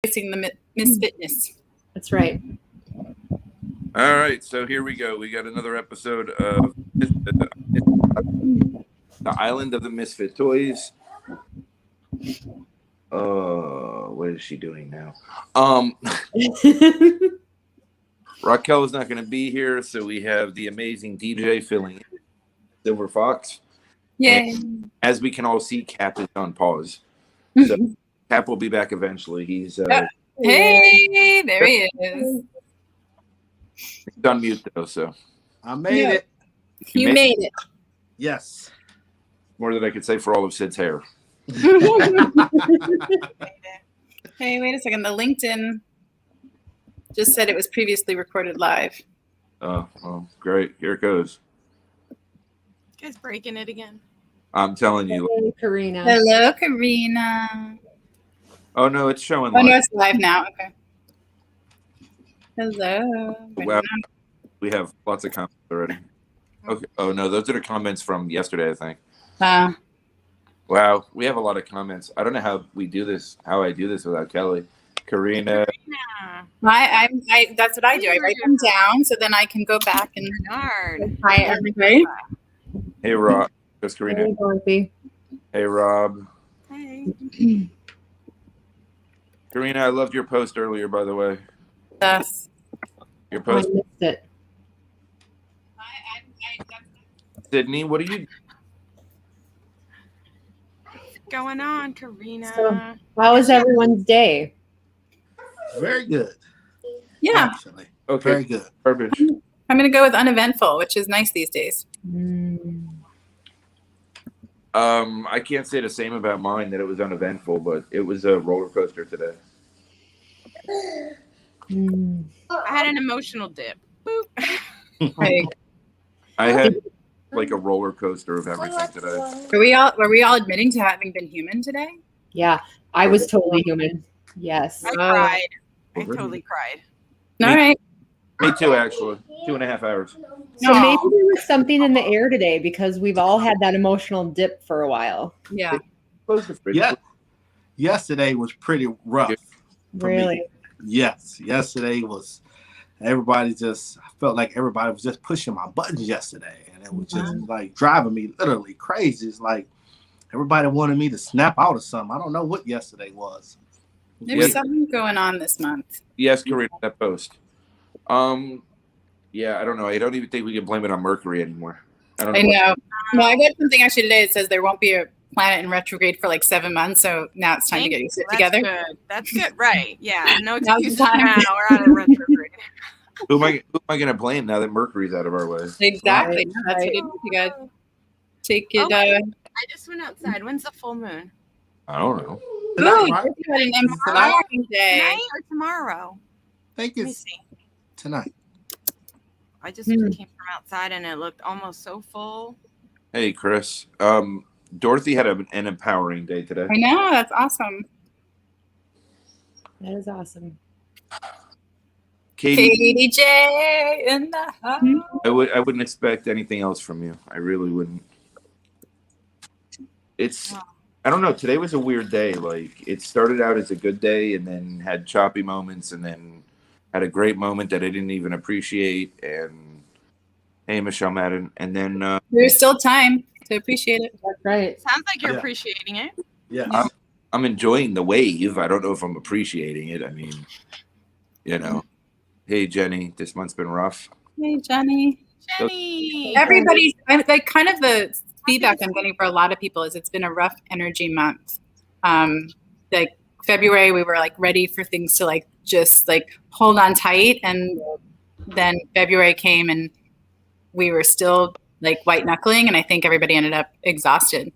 Facing the Misfitness. That's right. All right, so here we go. We got another episode of the Island of the Misfit Toys. What is she doing now? Raquel is not going to be here, so we have the amazing DeeJae filling in. Silver Fox. Yay! And as we can all see, Cap is on pause. So Cap will be back eventually. He's hey, there he is. He's on mute though, so I made it. You made it. Yes. More than I could say for all of Sid's hair. Hey, wait a second. The LinkedIn just said it was previously recorded live. Oh, well, great. Here it goes. You guys breaking it again. I'm telling you. Hey, Karina. Hello, Karina. Oh no, it's showing Oh live. no, it's live now. Okay. Hello. Wow. We have lots of comments already. Okay. Oh no, those are the comments from yesterday, I think. Wow, we have a lot of comments. I don't know how we do this, how I do this without Kelly. Karina. I that's what I do. I write them down so then I can go back and Bernard. hi everybody. Hey Rob. That's Karina. Hey, Dorothy. Hey Rob. Hey. Karina, I loved your post earlier, by the way. Yes. Your I post. missed it. Sydney, what are you? Going on, Karina? So, how was everyone's day? Very good. Yeah. Actually. Okay. Very good. Garbage. I'm gonna go with uneventful, which is nice these days. I can't say the same about mine that it was uneventful, but it was a roller coaster today. I had an emotional dip. Boop. Like, I had like a roller coaster of everything today. were we all admitting to having been human today? Yeah, I was totally human. Yes. I cried. I totally cried. All right. Me too, actually. 2.5 hours. So maybe there was something in the air today because we've all had that emotional dip for a while. Yeah. Close the fridge. Yeah. Yesterday was pretty rough. For Really? me. Yes. Yesterday was everybody just I felt like everybody was just pushing my buttons yesterday. And it was just like driving me literally crazy. It's like everybody wanted me to snap out of something. I don't know what yesterday was. There was something going on this month. Yes, Karina, that post. Yeah, I don't know. I don't even think we can blame it on Mercury anymore. I don't know. I know. Well, I got something actually today. It says there won't be a planet in retrograde for like 7 months, so now it's time to get your shit together. Good. That's good. Right. Yeah. No Now's the excuses time. now. We're out of retrograde. Who am I going to blame now that Mercury's out of our way? Exactly. Right. That's what it is. You guys take it. I just went outside. When's the full moon? I don't know. Ooh, Right? you had an empowering day. Tonight or tomorrow? I think Let me it's see. tonight. I just came from outside and it looked almost so full. Hey, Chris. Dorothy had an empowering day today. I know. That's awesome. That is awesome. Katie, DeeJae in the house. I wouldn't expect anything else from you. I really wouldn't. I don't know. Today was a weird day. Like it started out as a good day and then had choppy moments and then had a great moment that I didn't even appreciate. And hey, Michelle Madden. And then There's still time to appreciate it. That's right. Sounds like you're Yeah. appreciating it. Yeah. I'm enjoying the wave. I don't know if I'm appreciating it. I mean, you know. Hey, Jenny, this month's been rough. Hey, Jenny. Jenny. Everybody's like kind of the feedback I'm getting for a lot of people is it's been a rough energy month. Like February, we were like ready for things to like just like hold on tight, and then February came and we were still like white knuckling, and I think everybody ended up exhausted.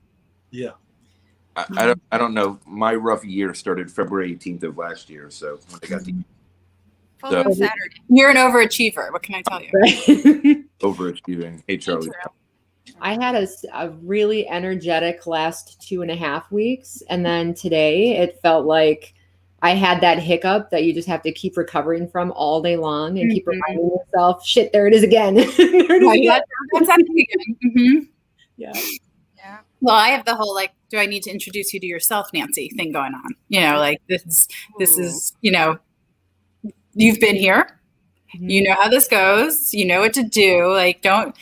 Yeah. I don't know. My rough year started February 18th of last year. So when I got the Full moon Saturday. You're an overachiever. What can I tell you? Right. overachieving. Hey, Charlie. I had a really energetic last 2.5 weeks. And then today it felt like I had that hiccup that you just have to keep recovering from all day long and keep reminding yourself, shit, there it is again. There it is again. That's happening again. Mm-hmm. Yeah. Yeah. Well, I have the whole like, do I need to introduce you to yourself, Nancy, thing going on? Like this is, you've been here. You know how this goes. You know what to do. Like, do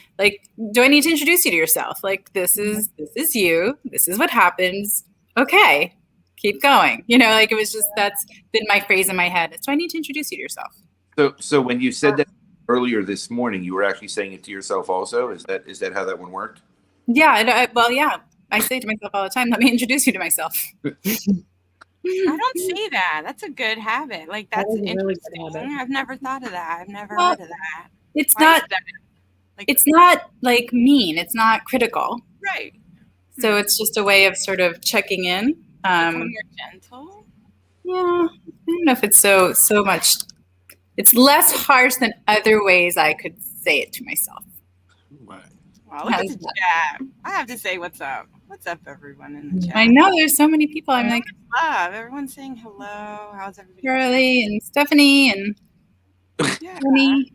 I need to introduce you to yourself? Like, this is you. This is what happens. Okay, keep going. It was just, that's been my phrase in my head. Do I need to introduce you to yourself? So when you said that earlier this morning, you were actually saying it to yourself also? Is that how that one worked? Yeah. I say to myself all the time, let me introduce you to myself. I don't say that. That's a good habit. Like, that's That is a really interesting. good habit. I've never thought of that. I've never heard of that. It's Why not is that? Like, it's not like mean. It's not critical. right. So it's just a way of sort of checking in. Become more gentle. Yeah, I don't know if it's so much. It's less harsh than other ways I could say it to myself. Right. Wow, look at the chat. I have to say what's up. What's up, everyone in the chat? I know there's so many people. I'm like, love. Everyone's saying hello. How's everybody? Shirley and Stephanie and Tony.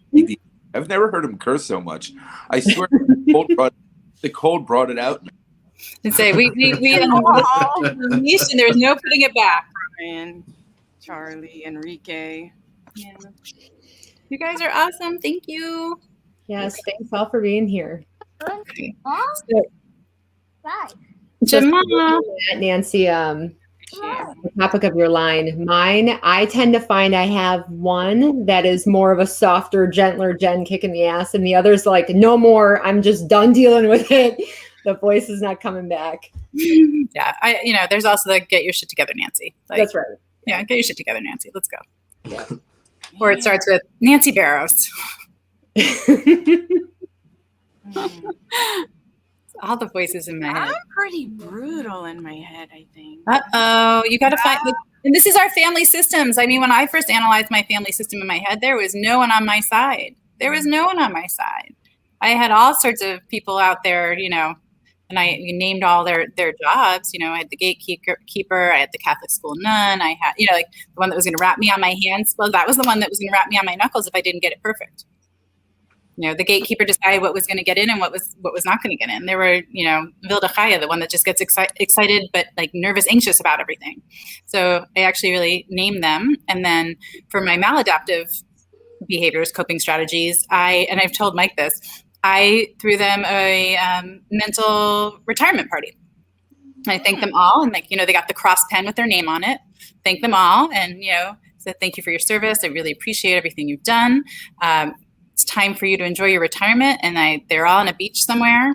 I've never heard him curse so much. I swear, the cold brought it out. And say we unleashed and there was no putting it back. Brian, Charlie, Enrique. Yeah. You guys are awesome. Thank you. Yes, thanks all for being here. Okay. Bye. Jamal. Nancy, the topic of your line. Mine, I tend to find I have one that is more of a softer, gentler Jen kick in the ass, and the other's like, no more. I'm just done dealing with it. The voice is not coming back. Yeah, there's also the get your shit together, Nancy. Like, that's right. Yeah, get your shit together, Nancy. Let's go. Yeah. Or it starts with Nancy Barrows. All the voices in my head. I'm pretty brutal in my head, I think. You got to find. And this is our family systems. I mean, when I first analyzed my family system in my head, there was no one on my side. I had all sorts of people out there, and I named all their jobs. I had the gatekeeper, I had the Catholic school nun, I had, like the one that was going to wrap me on my hands. Well, that was the one that was going to wrap me on my knuckles if I didn't get it perfect. The gatekeeper decided what was going to get in and what was not going to get in. There were, Vilda Chaya, the one that just gets excited but like nervous, anxious about everything. So I actually really named them. And then for my maladaptive behaviors, coping strategies, I've told Mike this, I threw them a mental retirement party. I thanked them all, and they got the cross pen with their name on it. Thank them all, and said thank you for your service. I really appreciate everything you've done. It's time for you to enjoy your retirement. And they're all on a beach somewhere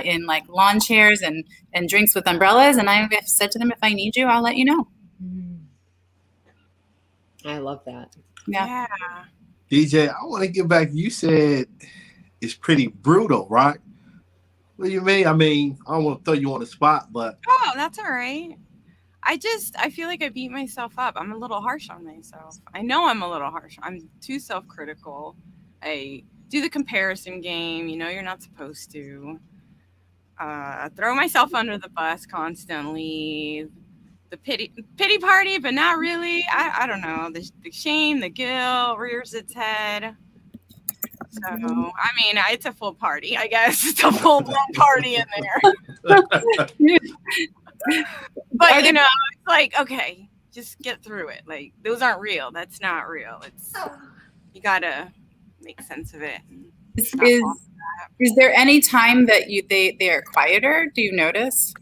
in like lawn chairs and drinks with umbrellas. And I said to them, if I need you, I'll let you know. I love that. Yeah. DeeJae, I want to get back. You said it's pretty brutal, right? What do you mean? I mean, I don't want to throw you on the spot, but. Oh, that's all right. I feel like I beat myself up. I'm a little harsh on myself. I know I'm a little harsh. I'm too self-critical. I do the comparison game. You're not supposed to. Throw myself under the bus constantly. The pity party, but not really. I don't know. The shame, the guilt rears its head. So, I mean, it's a full party, I guess. It's a full-blown party in there. But, it's like, okay, just get through it. Like, those aren't real. That's not real. You got to make sense of it. Is there any time that they are quieter? Do you notice?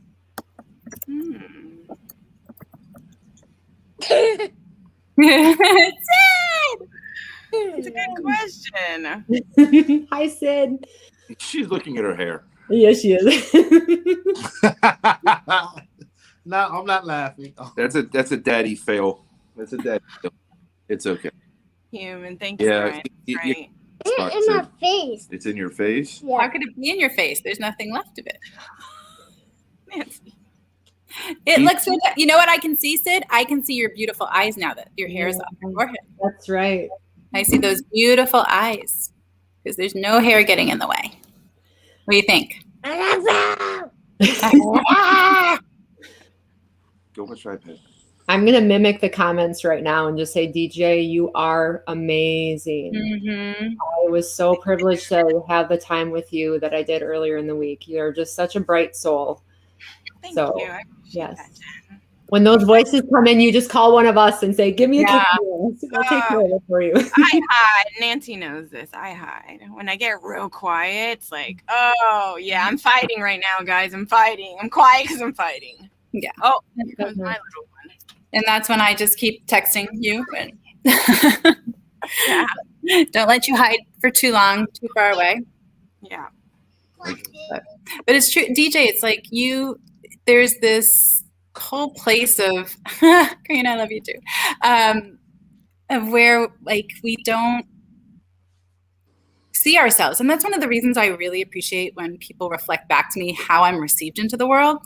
It's a good question. Hi, Sid. She's looking at her hair. Yes, she is. No, I'm not laughing. That's a daddy fail. That's a daddy fail. It's okay. Human, thank you. Yeah, Right. It's in my face. It's in your face? Yeah. How could it be in your face? There's nothing left of it. Nancy. It looks so. You know what I can see, Sid? I can see your beautiful eyes now that your hair is off your forehead. That's right. I see those beautiful eyes because there's no hair getting in the way. What do you think? Go with iPad. I'm going to mimic the comments right now and just say, DeeJae, you are amazing. Mm-hmm. I was so privileged to have the time with you that I did earlier in the week. You're just such a bright soul. Thank you. I appreciate yes. that, Jen. When those voices come in, you just call one of us and say, give me a kiss. We'll take care of it for you. I hide. Nancy knows this. I hide. When I get real quiet, it's like, oh, yeah, I'm fighting right now, guys. I'm fighting. I'm quiet because I'm fighting. Yeah. Oh, here comes my little one. And that's when I just keep texting you. And Yeah. don't let you hide for too long, too far away. Yeah. But it's true. DeeJae, it's like there's this whole place of, Karina, I love you too, of where like we don't see ourselves. And that's one of the reasons I really appreciate when people reflect back to me how I'm received into the world.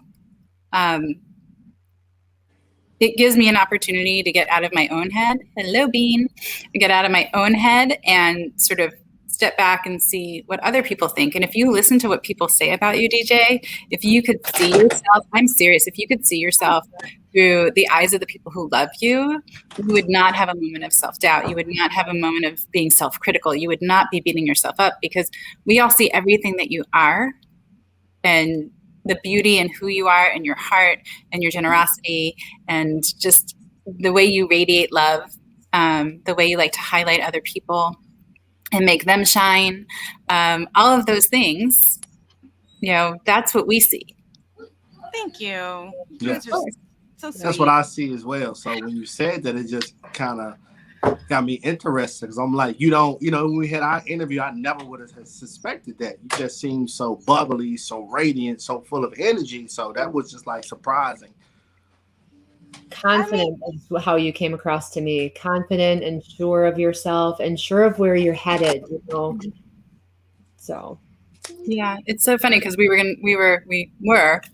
It gives me an opportunity to get out of my own head. Hello, Bean. I get out of my own head and sort of step back and see what other people think. And if you listen to what people say about you, DeeJae, if you could see yourself, I'm serious, if you could see yourself through the eyes of the people who love you, you would not have a moment of self-doubt. You would not have a moment of being self-critical. You would not be beating yourself up, because we all see everything that you are and the beauty in who you are and your heart and your generosity and just the way you radiate love, the way you like to highlight other people and make them shine. All of those things, that's what we see. Thank you. Yeah. So sweet. That's what I see as well. So when you said that, it just kind of got me interested, because I'm like, when we had our interview, I never would have suspected that. You just seem so bubbly, so radiant, so full of energy. So that was just like surprising. Confident is how you came across to me. Confident and sure of yourself and sure of where you're headed, So yeah, it's so funny because we were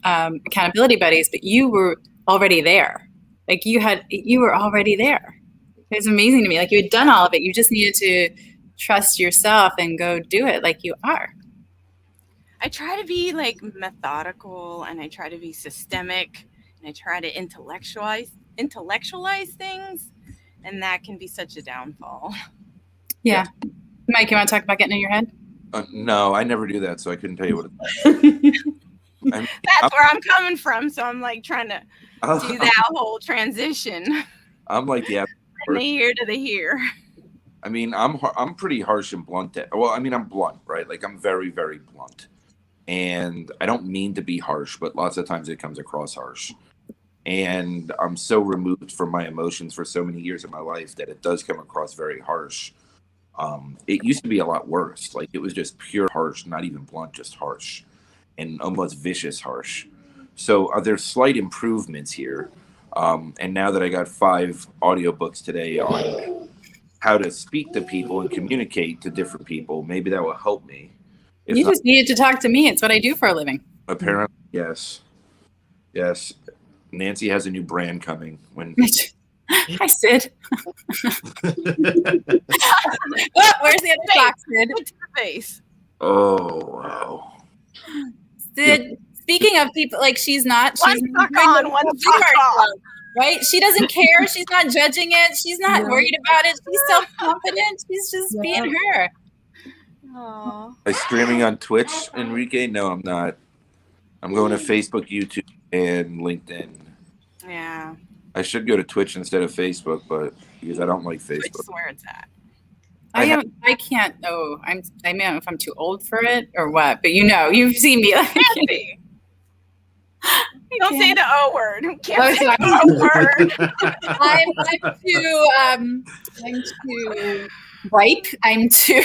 accountability buddies, but you were already there. Like you were already there. It's amazing to me. Like you had done all of it. You just needed to trust yourself and go do it like you are. I try to be like methodical, and I try to be systemic, and I try to intellectualize things, and that can be such a downfall. Yeah. Mike, you want to talk about getting in your head? No, I never do that, so I couldn't tell you what it's like. That's where I'm coming from, so I'm like trying to do that whole transition. I'm like, yeah. From the here to the here. I mean, I'm pretty harsh and blunt. I'm blunt, right? Like I'm very, very blunt. And I don't mean to be harsh, but lots of times it comes across harsh. And I'm so removed from my emotions for so many years of my life that it does come across very harsh. It used to be a lot worse. Like it was just pure harsh, not even blunt, just harsh and almost vicious harsh. So there's slight improvements here. And now that I got 5 audiobooks today on how to speak to people and communicate to different people, maybe that will help me. You just needed to talk to me. It's what I do for a living. Apparently, yes. Yes. Nancy has a new brand coming. Hi, Sid. Where's the other box, Sid? What's your face? Oh, wow. Sid, speaking of people, like she's not. One suck on, one suck off. Right? She doesn't care. She's not judging it. She's not worried about it. She's self-confident. She's just being her. Aww. Am I streaming on Twitch, Enrique? No, I'm not. I'm going to Facebook, YouTube, and LinkedIn. Yeah. I should go to Twitch instead of Facebook, but because I don't like Facebook. Twitch is where it's at. I can't. Oh, I don't know if I'm too old for it or what. But you've seen me. Like, don't say the O word. Can't say the O word. I'm too ripe. I'm too.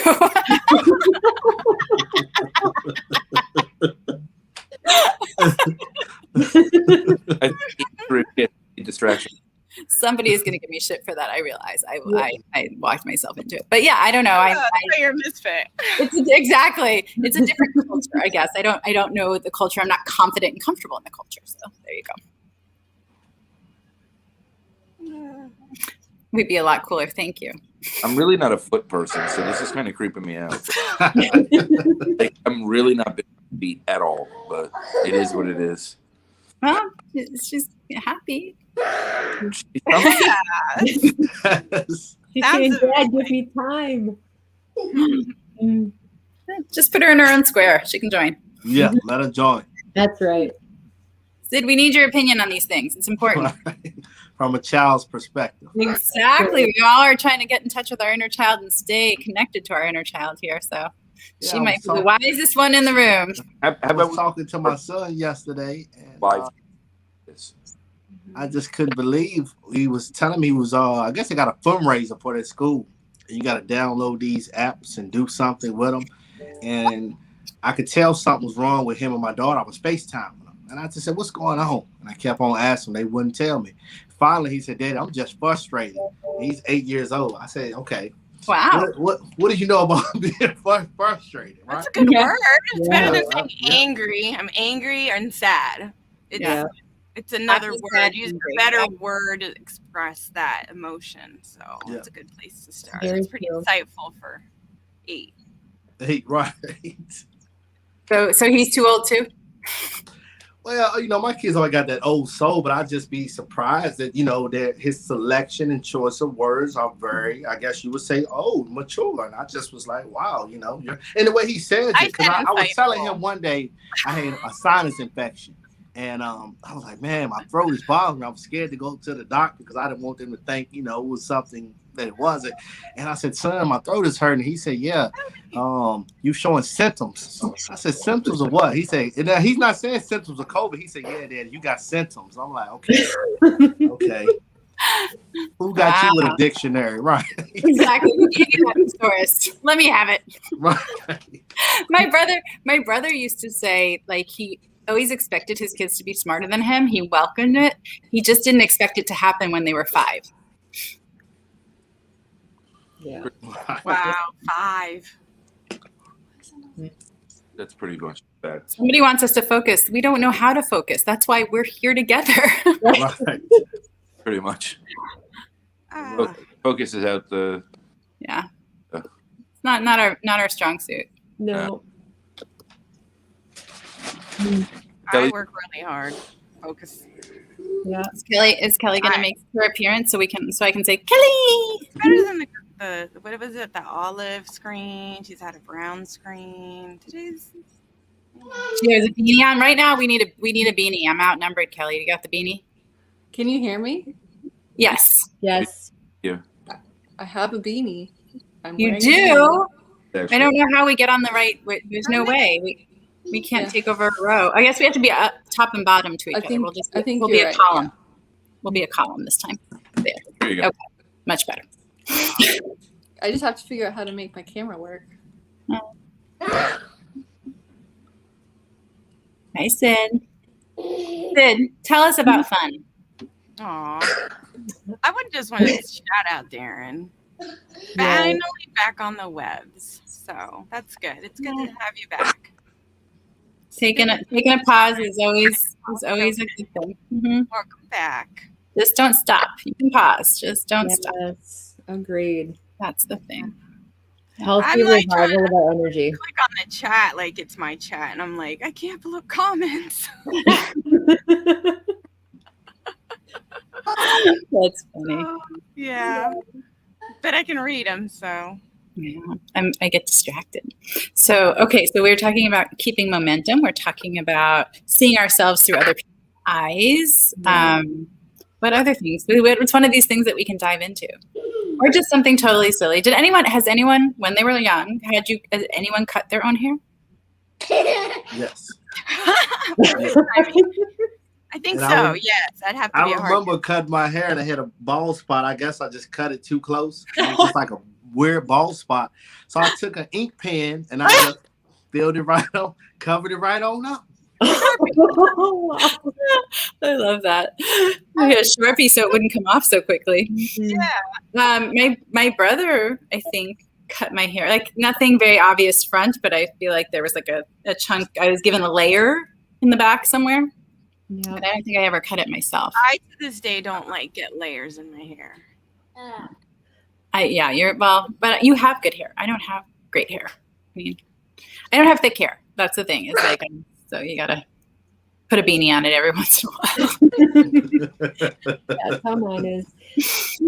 I think distraction. Somebody is going to give me shit for that. I realize I walked myself into it, but yeah, I don't know. You're a misfit. Exactly. It's a different culture, I guess. I don't know the culture. I'm not confident and comfortable in the culture. So there you go. We'd be a lot cooler. Thank you. I'm really not a foot person, so this is kind of creeping me out. Like, I'm really not big on beat at all, but it is what it is. Well, she's happy. She's saying, Dad, give me time. Just put her in her own square. She can join. Yeah, let her join. That's right. Sid, we need your opinion on these things. It's important. From a child's perspective. Exactly. We all are trying to get in touch with our inner child and stay connected to our inner child here. So she might be the wisest one in the room. I was talking to my son yesterday, and I just couldn't believe he was telling me he was I guess they got a fundraiser for their school. And you got to download these apps and do something with them. And I could tell something was wrong with him and my daughter. I was FaceTiming them. And I just said, what's going on? And I kept on asking. They wouldn't tell me. Finally, he said, Dad, I'm just frustrated. He's 8 years old. I said, okay. Wow. What do you know about being frustrated? Right? That's a good word. It's better than saying angry. I'm angry and sad. It's another word. Use a better word to express that emotion. So it's a good place to start. It's pretty insightful for 8. 8, right. So he's too old too? Well, my kids always got that old soul, but I'd just be surprised that, that his selection and choice of words are very, I guess you would say, old, mature. And I just was like, wow, and the way he says it, because I was telling him one day I had a sinus infection. And I was like, man, my throat is bothering me. I was scared to go to the doctor because I didn't want them to think, it was something that it wasn't. And I said, son, my throat is hurting. He said, yeah, you showing symptoms. I said, symptoms of what? He said, he's not saying symptoms of COVID. He said, yeah, Dad, you got symptoms. I'm like, okay. Who got you with a dictionary? Right. Exactly. Who gave you that source? Let me have it. Right. My brother used to say, like, he always expected his kids to be smarter than him. He welcomed it. He just didn't expect it to happen when they were 5. Yeah. Wow, 5. That's pretty much bad. Somebody wants us to focus. We don't know how to focus. That's why we're here together. Right. Pretty much. Focus is out the. Yeah. It's not our strong suit. No. I work really hard. Focus. Yeah. Is Kelly going to make her appearance so I can say Kelly? Better than the what was it? The olive screen. She's had a brown screen. Today's. She has a beanie on right now. We need a beanie. I'm outnumbered, Kelly. You got the beanie? Can you hear me? Yes. Yes. Yeah. I have a beanie. You do? I don't know how we get on the right. There's no way. We can't take over a row. I guess we have to be up top and bottom to each other. We'll be a column. Yeah. We'll be a column this time. There you go. Okay. Much better. I just have to figure out how to make my camera work. Hi, Sid. Sid, tell us about fun. Aw. I would just want to shout out Darren. Finally back on the webs. So that's good. It's good to have you back. Taking a pause is always a good thing. Mm-hmm. Welcome back. Just don't stop. You can pause. Just don't stop. Agreed. That's the thing. Healthy revival of our energy. Click on the chat like it's my chat, and I'm like, I can't pull up comments. That's funny. Yeah, but I can read them, so. Yeah, I get distracted. So we're talking about keeping momentum. We're talking about seeing ourselves through other people's eyes. What other things? It's one of these things that we can dive into, or just something totally silly. Has anyone, when they were young, has anyone cut their own hair? Yes. I think so. Yes, I'd have to be. I remember cutting my hair and I had a bald spot. I guess I just cut it too close. It was just like a weird bald spot. So I took an ink pen and I just filled it right on, covered it right on up. I love that. I had a Sharpie so it wouldn't come off so quickly. Yeah. My brother, I think, cut my hair. Like nothing very obvious front, but I feel like there was like a chunk. I was given a layer in the back somewhere. Yeah. But I don't think I ever cut it myself. I to this day don't like get layers in my hair. But you have good hair. I don't have great hair. I mean, I don't have thick hair. That's the thing. It's like, so you gotta put a beanie on it every once in a while. That's how mine is.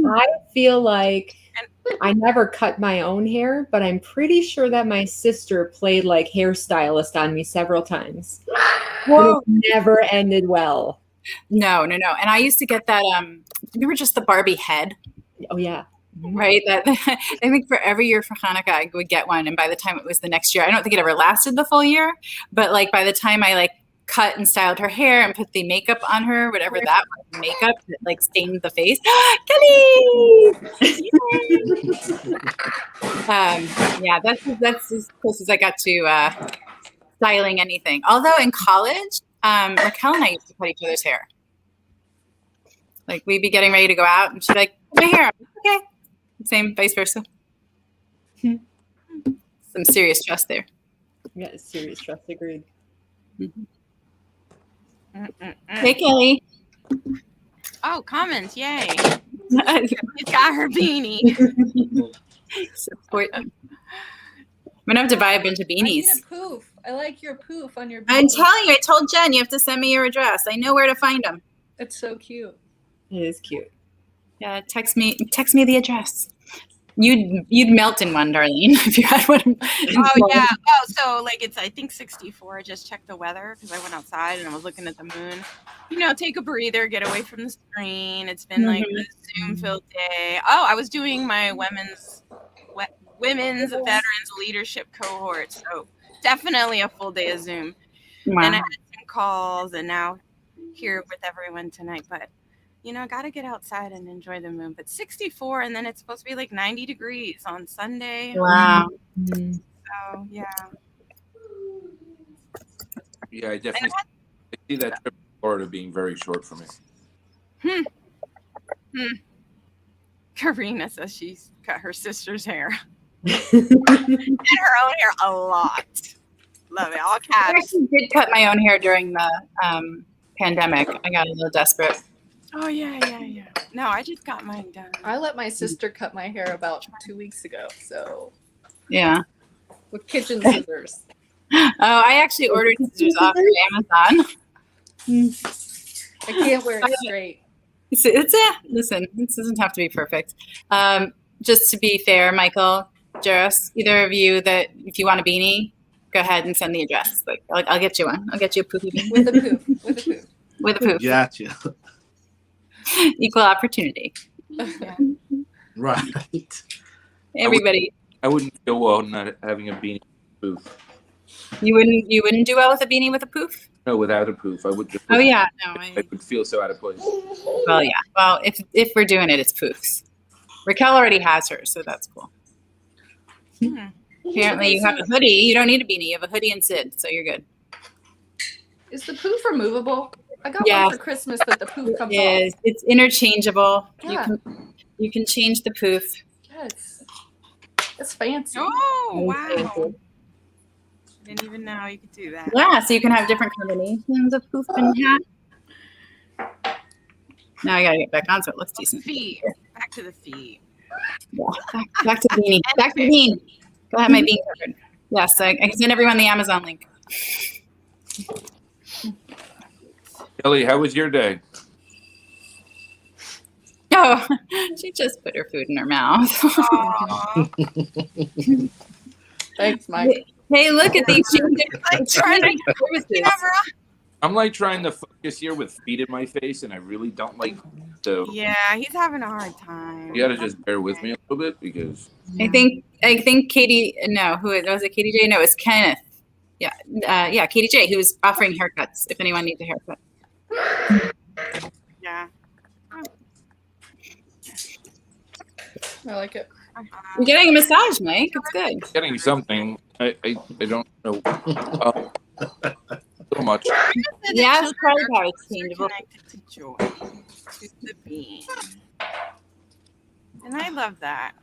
I feel like I never cut my own hair, but I'm pretty sure that my sister played like hairstylist on me several times. Whoa. It never ended well. No. And I used to get that. Remember just the Barbie head? Oh yeah. Right. That I think for every year for Hanukkah I would get one, and by the time it was the next year, I don't think it ever lasted the full year. But like by the time I like cut and styled her hair and put the makeup on her, whatever that was, makeup that like stained the face. Kelly. Yeah, that's as close as I got to styling anything. Although in college, Raquel and I used to cut each other's hair. Like we'd be getting ready to go out, and she'd be like, "My hair." Okay. Same, vice versa. Some serious trust there. Yeah, serious trust. Agreed. Mm-hmm. Hey, Kelly. Oh, comments! Yay! She's got her beanie. Support. I'm gonna have to buy a bunch of beanies. I need a poof. I like your poof on your beanie. I'm telling you, I told Jen you have to send me your address. I know where to find them. It's so cute. It is cute. Yeah, text me the address. You'd melt in one, Darlene, if you had one. Oh yeah. Oh, so like it's I think 64. I just checked the weather because I went outside and I was looking at the moon. You know, take a breather, get away from the screen. It's been like a Zoom-filled day. Oh, I was doing my women's veterans leadership cohort, so definitely a full day of Zoom. Wow. And I had some calls, and now here with everyone tonight, but. You know, got to get outside and enjoy the moon. But 64, and then it's supposed to be like 90 degrees on Sunday. Wow. So, yeah. Yeah, I definitely see that trip to Florida being very short for me. Karina says she's cut her sister's hair. And her own hair a lot. Love it. All I caps. actually did cut my own hair during the pandemic. I got a little desperate. Oh, yeah. No, I just got mine done. I let my sister cut my hair about 2 weeks ago. So Yeah. with kitchen scissors. Oh, I actually ordered scissors off of Amazon. I can't wear it straight. Listen, this doesn't have to be perfect. Just to be fair, Michael, Jaris, either of you that if you want a beanie, go ahead and send the address. Like I'll get you one. I'll get you a poofy beanie. With a poof. With a poof. With a poof. Gotcha. Equal opportunity. Right. Everybody. I wouldn't feel well not having a beanie with a poof. You wouldn't do well with a beanie with a poof? No, without a poof, I would just. Oh yeah, no. I would feel so out of place. Well, yeah. Well, if we're doing it, it's poofs. Raquel already has hers, so that's cool. Apparently, you have a hoodie. You don't need a beanie. You have a hoodie and Sid, so you're good. Is the poof removable? I got Yeah. one for Christmas that the poof comes Yes, off. it's interchangeable. Yeah. You can change the poof. Yes. It's fancy. Oh, wow. Didn't even know you could do that. Yeah, so you can have different combinations of poof and hat. Now I gotta get back on so it looks decent. Feet. Back to the feet. Yeah, back to the beanie. Back to the bean. Go have my bean covered. Yes, I can send everyone the Amazon link. Kelly, how was your day? Oh, she just put her food in her mouth. Thanks, Mike. Hey, look at these Services. I'm like trying to focus here with feet in my face, and I really don't like to. Yeah, he's having a hard time. You got to just bear with me a little bit because. I think Katie. No, who was it? Katie J. No, it's Kenneth. Yeah, Katie J. Who's offering haircuts. If anyone needs a haircut. Yeah. I like it. You're getting a massage, Mike. It's good. Getting something. I don't know. So much. Yeah, it's probably how it's changeable. Connected to joy, to the being. And I love that.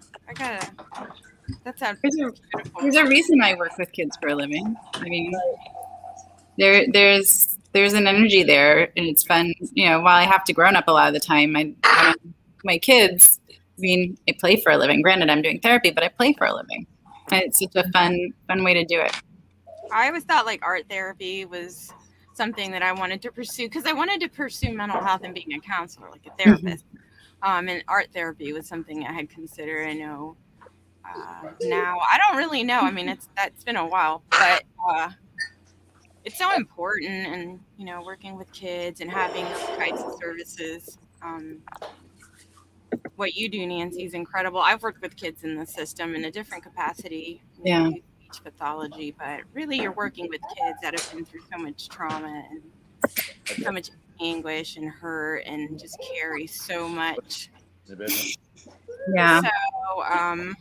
That's how beautiful. There's a reason I work with kids for a living. I mean, there's an energy there, and it's fun. You know, while I have to grown up a lot of the time, my kids. I mean, I play for a living. Granted, I'm doing therapy, but I play for a living. And it's such a fun way to do it. I always thought like art therapy was something that I wanted to pursue because I wanted to pursue mental health and being a counselor, like a therapist. And art therapy was something I had considered. I know now I don't really know. I mean, that's been a while, but it's so important, and working with kids and having those types of services. What you do, Nancy, is incredible. I've worked with kids in the system in a different capacity, speech pathology, but really you're working with kids that have been through so much trauma and so much anguish and hurt and just carry so much. Yeah. So,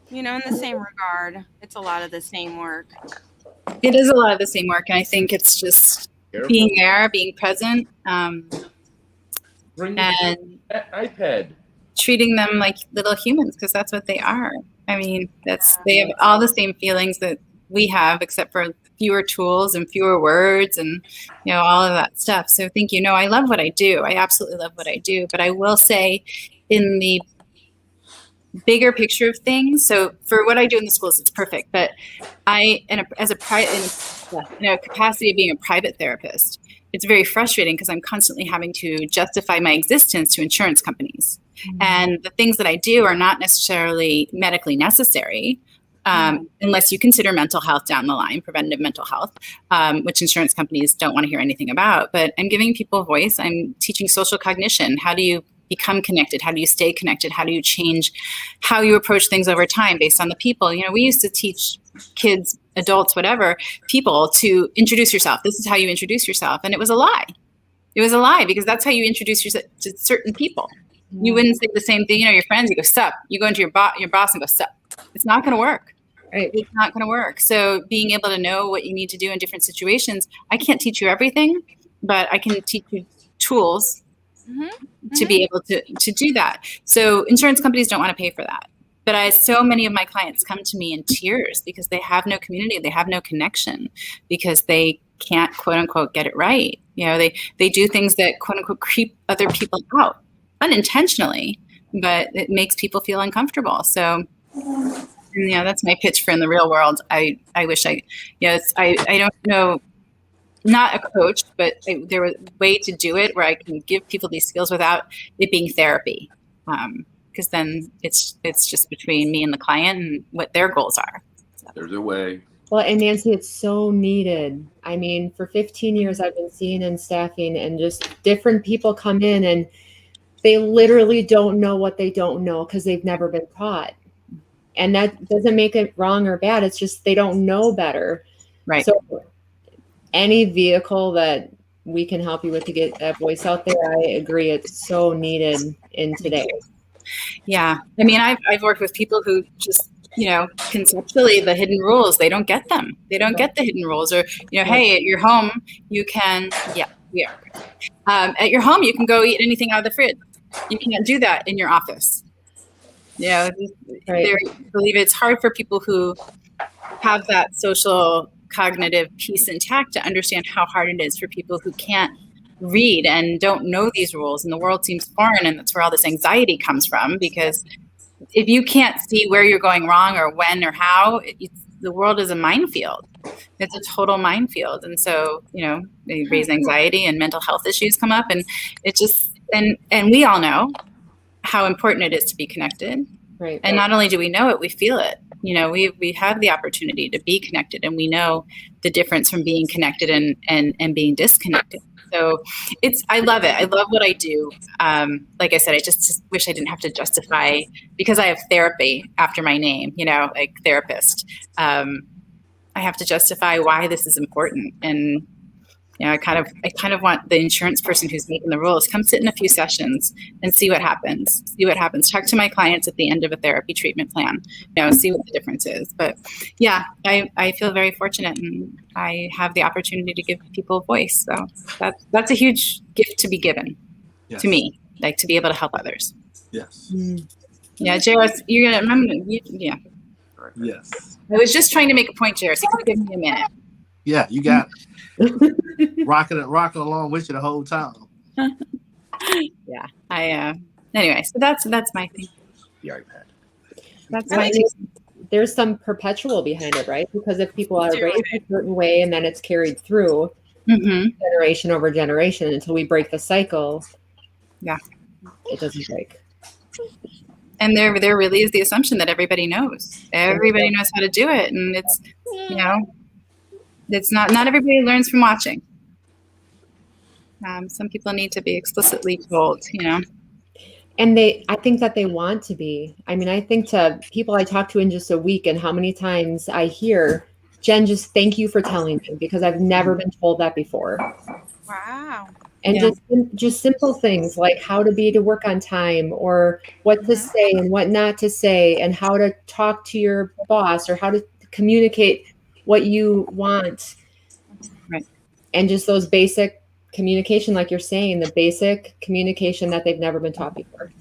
in the same regard, it's a lot of the same work. It is a lot of the same work. And I think it's just being there, being present, Bring and iPad. treating them like little humans, because that's what they are. I mean, they have all the same feelings that we have, except for fewer tools and fewer words and, all of that stuff. So thank you. No, I love what I do. I absolutely love what I do. But I will say, in the bigger picture of things, so for what I do in the schools, it's perfect. But in a capacity of being a private therapist, it's very frustrating because I'm constantly having to justify my existence to insurance companies. Mm-hmm. And the things that I do are not necessarily medically necessary, unless you consider mental health down the line, preventative mental health, which insurance companies don't want to hear anything about. But I'm giving people a voice. I'm teaching social cognition. How do you become connected? How do you stay connected? How do you change how you approach things over time based on the people? We used to teach kids, adults, whatever, people to introduce yourself. This is how you introduce yourself. And it was a lie. It was a lie, because that's how you introduce yourself to certain people. You wouldn't say the same thing. Your friends, you go, sup. You go into your boss and go, sup. It's not going to work. Right. It's not going to work. So being able to know what you need to do in different situations, I can't teach you everything, but I can teach you tools to be able to do that. So insurance companies don't want to pay for that. But so many of my clients come to me in tears because they have no community, they have no connection, because they can't, quote unquote, get it right. They do things that, quote unquote, creep other people out unintentionally, but it makes people feel uncomfortable. So, that's my pitch for in the real world. I wish I don't know, not a coach, but there was a way to do it where I can give people these skills without it being therapy. Because then it's just between me and the client and what their goals are. So. There's a way. Well, and Nancy, it's so needed. I mean, for 15 years, I've been seeing and staffing, and just different people come in and they literally don't know what they don't know because they've never been taught. And that doesn't make it wrong or bad. It's just they don't know better. Right. So any vehicle that we can help you with to get that voice out there, I agree. It's so needed in today. Yeah. I mean, I've worked with people who just, conceptually the hidden rules, they don't get them. They don't get the hidden rules. Or, hey, at your home, you can, at your home, you can go eat anything out of the fridge. You can't do that in your office. They believe it's hard for people who have that social cognitive piece intact to understand how hard it is for people who can't read and don't know these rules, and the world seems foreign, and that's where all this anxiety comes from, because if you can't see where you're going wrong or when or how, the world is a minefield. It's a total minefield. And so, they raise anxiety and mental health issues come up, and it just, and we all know how important it is to be connected. Right. And not only do we know it, we feel it. We have the opportunity to be connected, and we know the difference from being connected and being disconnected. So I love it. I love what I do. Like I said, I just wish I didn't have to justify, because I have therapy after my name, like therapist. I have to justify why this is important. And, I kind of want the insurance person who's making the rules, come sit in a few sessions and see what happens. Talk to my clients at the end of a therapy treatment plan, see what the difference is. But yeah, I feel very fortunate, and I have the opportunity to give people a voice. So that's a huge gift to be given to me, like to be able to help others. Yes. Yeah, Jaris, you're going to remember. Yeah. Yes. I was just trying to make a point, Jaris. You can give me a minute. Yeah, you got it. rocking along with you the whole time. Yeah. Anyway, so that's my thing. The iPad. That's my thing. There's some perpetual behind it, right? Because if people are raised a certain way and then it's carried through generation over generation until we break the cycle. Yeah. It doesn't break. And there really is the assumption that everybody knows. Everybody knows how to do it. And it's, It's not everybody learns from watching. Some people need to be explicitly told, And I think that they want to be. I mean, I think to people I talk to in just a week and how many times I hear, Jen, just thank you for telling me because I've never been told that before. Wow. And just simple things like how to work on time or what to say and what not to say and how to talk to your boss or how to communicate what you want. Right. And just those basic communication, like you're saying, the basic communication that they've never been taught before.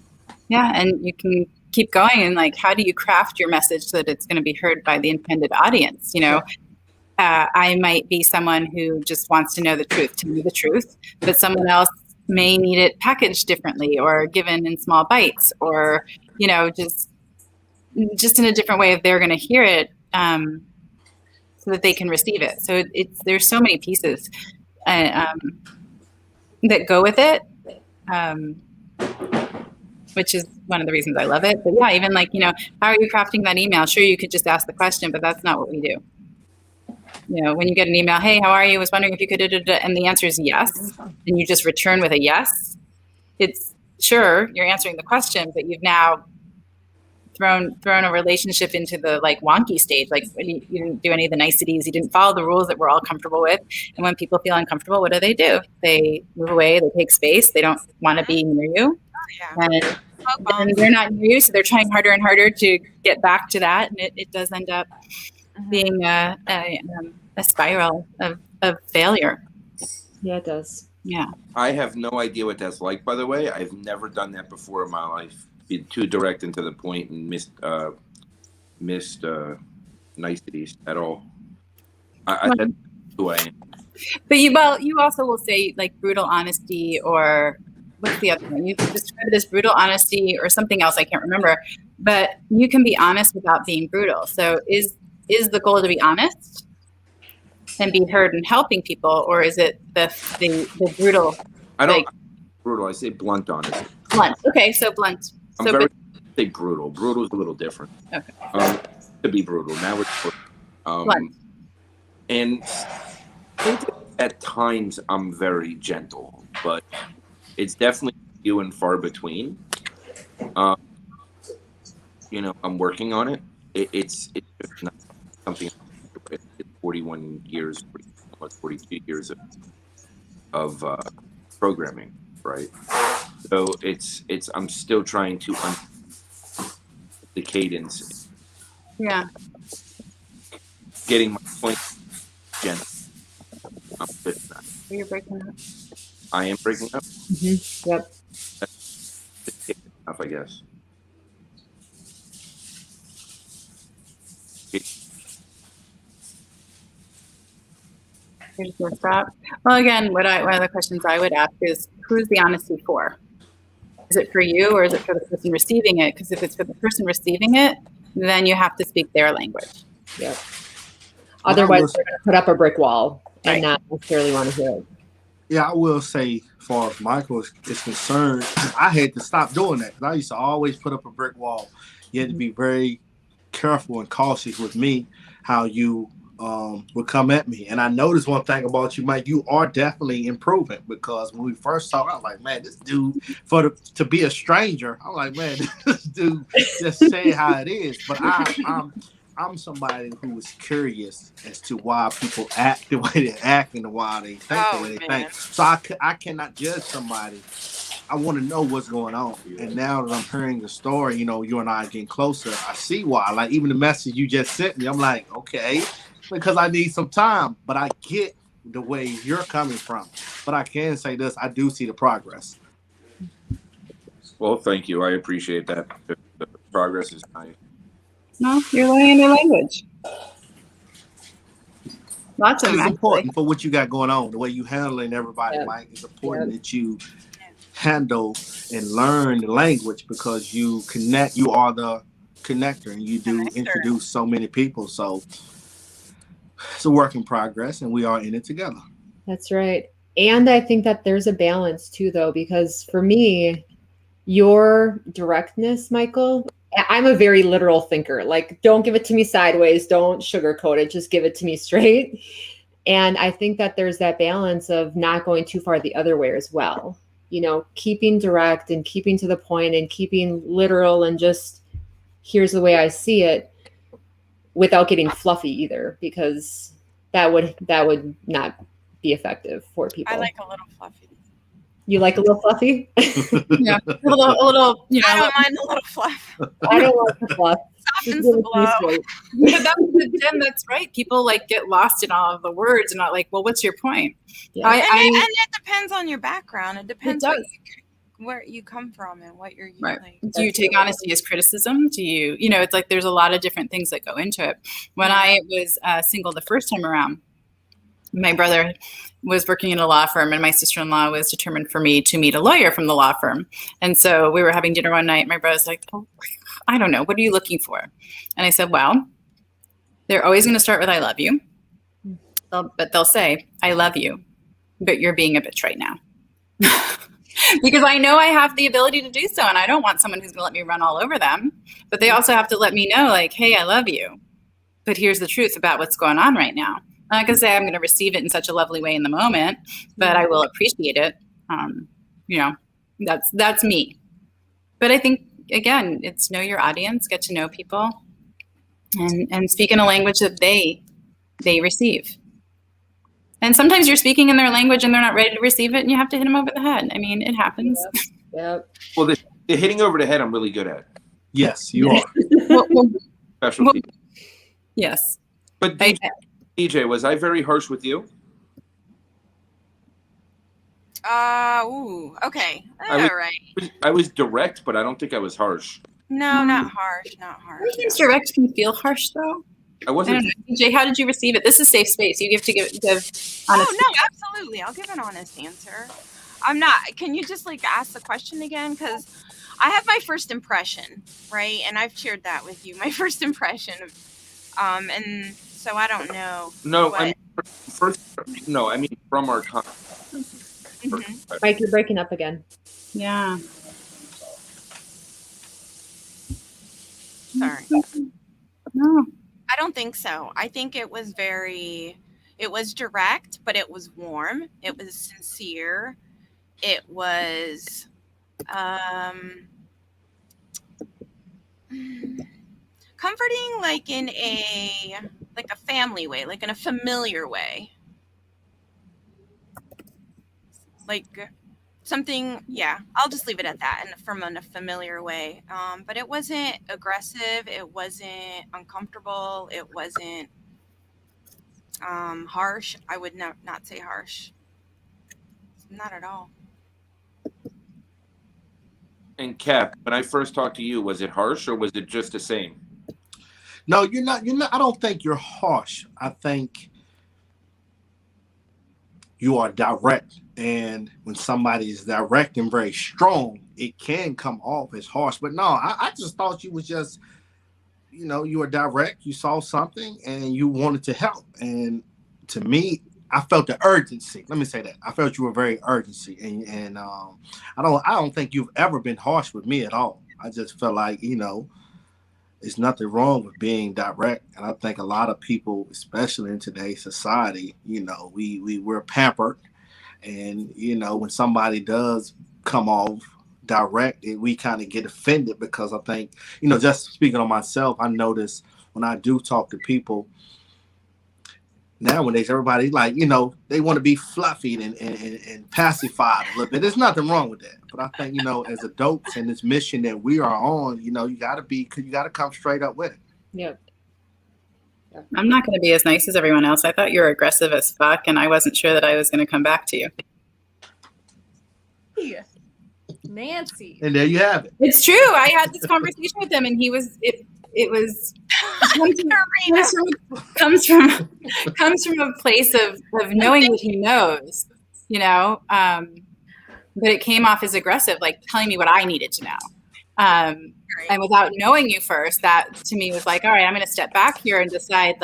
Yeah. And you can keep going and like, how do you craft your message so that it's going to be heard by the intended audience? I might be someone who just wants to know the truth, to me the truth, but someone else may need it packaged differently or given in small bites or, just in a different way if they're going to hear it so that they can receive it. So there's so many pieces that go with it, which is one of the reasons I love it. But yeah, even like, how are you crafting that email? Sure, you could just ask the question, but that's not what we do. When you get an email, hey, how are you? I was wondering if you could, and the answer is yes, and you just return with a yes. It's sure you're answering the question, but you've now thrown a relationship into the like wonky stage. Like you didn't do any of the niceties. You didn't follow the rules that we're all comfortable with. And when people feel uncomfortable, what do? They move away. They take space. They don't want to be near you. And they're not near you, so they're trying harder and harder to get back to that, and it does end up being a spiral of failure. Yeah, it does. Yeah. I have no idea what that's like, by the way. I've never done that before in my life. Be too direct and to the point and missed niceties at all. That's who I am. But you also will say like brutal honesty, or what's the other one? You describe it as brutal honesty or something else. I can't remember. But you can be honest without being brutal. So is the goal to be honest and be heard and helping people, or is it the brutal? I don't brutal. I say blunt honesty. Blunt. Okay, so blunt. Say brutal. Brutal is a little different. Okay. To be brutal. Now it's blunt. And I think at times I'm very gentle, but it's definitely few and far between. I'm working on it. It's just not something. It's 41 years, almost 42 years of programming, right? So it's I'm still trying to the cadence. Yeah. Getting my point, Jen. I'm good at that. You're breaking up. I am breaking up. Mm-hmm. Yep. That's enough, I guess. You're just gonna stop. Well, again, one of the questions I would ask is, who's the honesty for? Is it for you or is it for the person receiving it? Because if it's for the person receiving it, then you have to speak their language. Yep. Otherwise, they're going to put up a brick wall and right. not necessarily want to hear it. Yeah, I will say, as far as Michael is concerned, I had to stop doing that because I used to always put up a brick wall. You had to be very careful and cautious with me how you would come at me. And I noticed one thing about you, Mike, you are definitely improving, because when we first talked, I was like, man, this dude, to be a stranger, I'm like, man, this dude just say how it is. But I'm somebody who is curious as to why people act the way they act and why they think the way they think. So I cannot judge somebody. I want to know what's going on. And now that I'm hearing the story, you and I are getting closer, I see why. Like even the message you just sent me, I'm like, okay, because I need some time. But I get the way you're coming from. But I can say this, I do see the progress. Well, thank you. I appreciate that. The progress is nice. No, you're learning a new language. Lots of them. It's important for what you got going on. The way you handling everybody, Mike, it's important that you handle and learn the language, because you connect. You are the connector, and you do introduce so many people. So it's a work in progress, and we are in it together. That's right. And I think that there's a balance too, though, because for me, your directness, Michael, I'm a very literal thinker. Like, don't give it to me sideways. Don't sugarcoat it. Just give it to me straight. And I think that there's that balance of not going too far the other way as well. Keeping direct and keeping to the point and keeping literal and just here's the way I see it without getting fluffy either, because that would not be effective for people. I like a little fluffy. You like a little fluffy? Yeah, a little. I don't mind a little fluff. I don't like the fluff. Softens the blow. But that's right. People get lost in all of the words and not well, what's your point? Yeah. And it depends on your background. It depends where you come from and what you're right. Do you take honesty as criticism? Do you, it's there's a lot of different things that go into it. When I was single the first time around, my brother was working in a law firm and my sister-in-law was determined for me to meet a lawyer from the law firm. And so we were having dinner one night. My brother's like, oh, I don't know. What are you looking for? And I said, well, they're always going to start with, I love you. But they'll say, I love you, but you're being a bitch right now. Because I know I have the ability to do so. And I don't want someone who's going to let me run all over them. But they also have to let me know hey, I love you. But here's the truth about what's going on right now. I'm not going to say I'm going to receive it in such a lovely way in the moment, but I will appreciate it. That's me. But I think, again, it's know your audience, get to know people, and speak in a language that they receive. And sometimes you're speaking in their language and they're not ready to receive it, and you have to hit them over the head. I mean, it happens. Yep. Well, the hitting over the head, I'm really good at. Yes, you are. Specialty. Yes. But DeeJae, was I very harsh with you? Okay. All right. I was direct, but I don't think I was harsh. No, not harsh. Sometimes direct can feel harsh, though. I wasn't. DeeJae, how did you receive it? This is safe space. You have to give honest. Oh, no, absolutely. I'll give an honest answer. I'm not. Can you just ask the question again? Because I have my first impression, right? And I've shared that with you. My first impression of, and so I don't know. No, I mean from our conversation. Mm-hmm. Mike, you're breaking up again. Yeah. Sorry. No. I don't think so. I think it was direct, but it was warm. It was sincere. It was comforting, in a family way, in a familiar way. Something, yeah, I'll just leave it at that, and from a familiar way. But it wasn't aggressive. It wasn't uncomfortable. It wasn't harsh. I would not say harsh. Not at all. And Cap, when I first talked to you, was it harsh or was it just the same? No, you're not. I don't think you're harsh. I think you are direct. And when somebody is direct and very strong, it can come off as harsh. But no, I just thought you was just, you were direct. You saw something and you wanted to help. And to me, I felt the urgency. Let me say that. I felt you were very urgency. And I don't think you've ever been harsh with me at all. I just felt like, there's nothing wrong with being direct. And I think a lot of people, especially in today's society, we're pampered. And, when somebody does come off direct, we kind of get offended because I think, just speaking on myself, I notice when I do talk to people nowadays, everybody they want to be fluffy and pacified a little bit. There's nothing wrong with that. But I think, as adults in this mission that we are on, you got to come straight up with it. Yep. I'm not going to be as nice as everyone else. I thought you were aggressive as fuck, and I wasn't sure that I was going to come back to you. Nancy. And there you have it. It's true. I had this conversation with him, and he was. It was comes from a place of knowing what he knows, but it came off as aggressive, telling me what I needed to know. And without knowing you first, that to me was all right, I'm going to step back here and decide,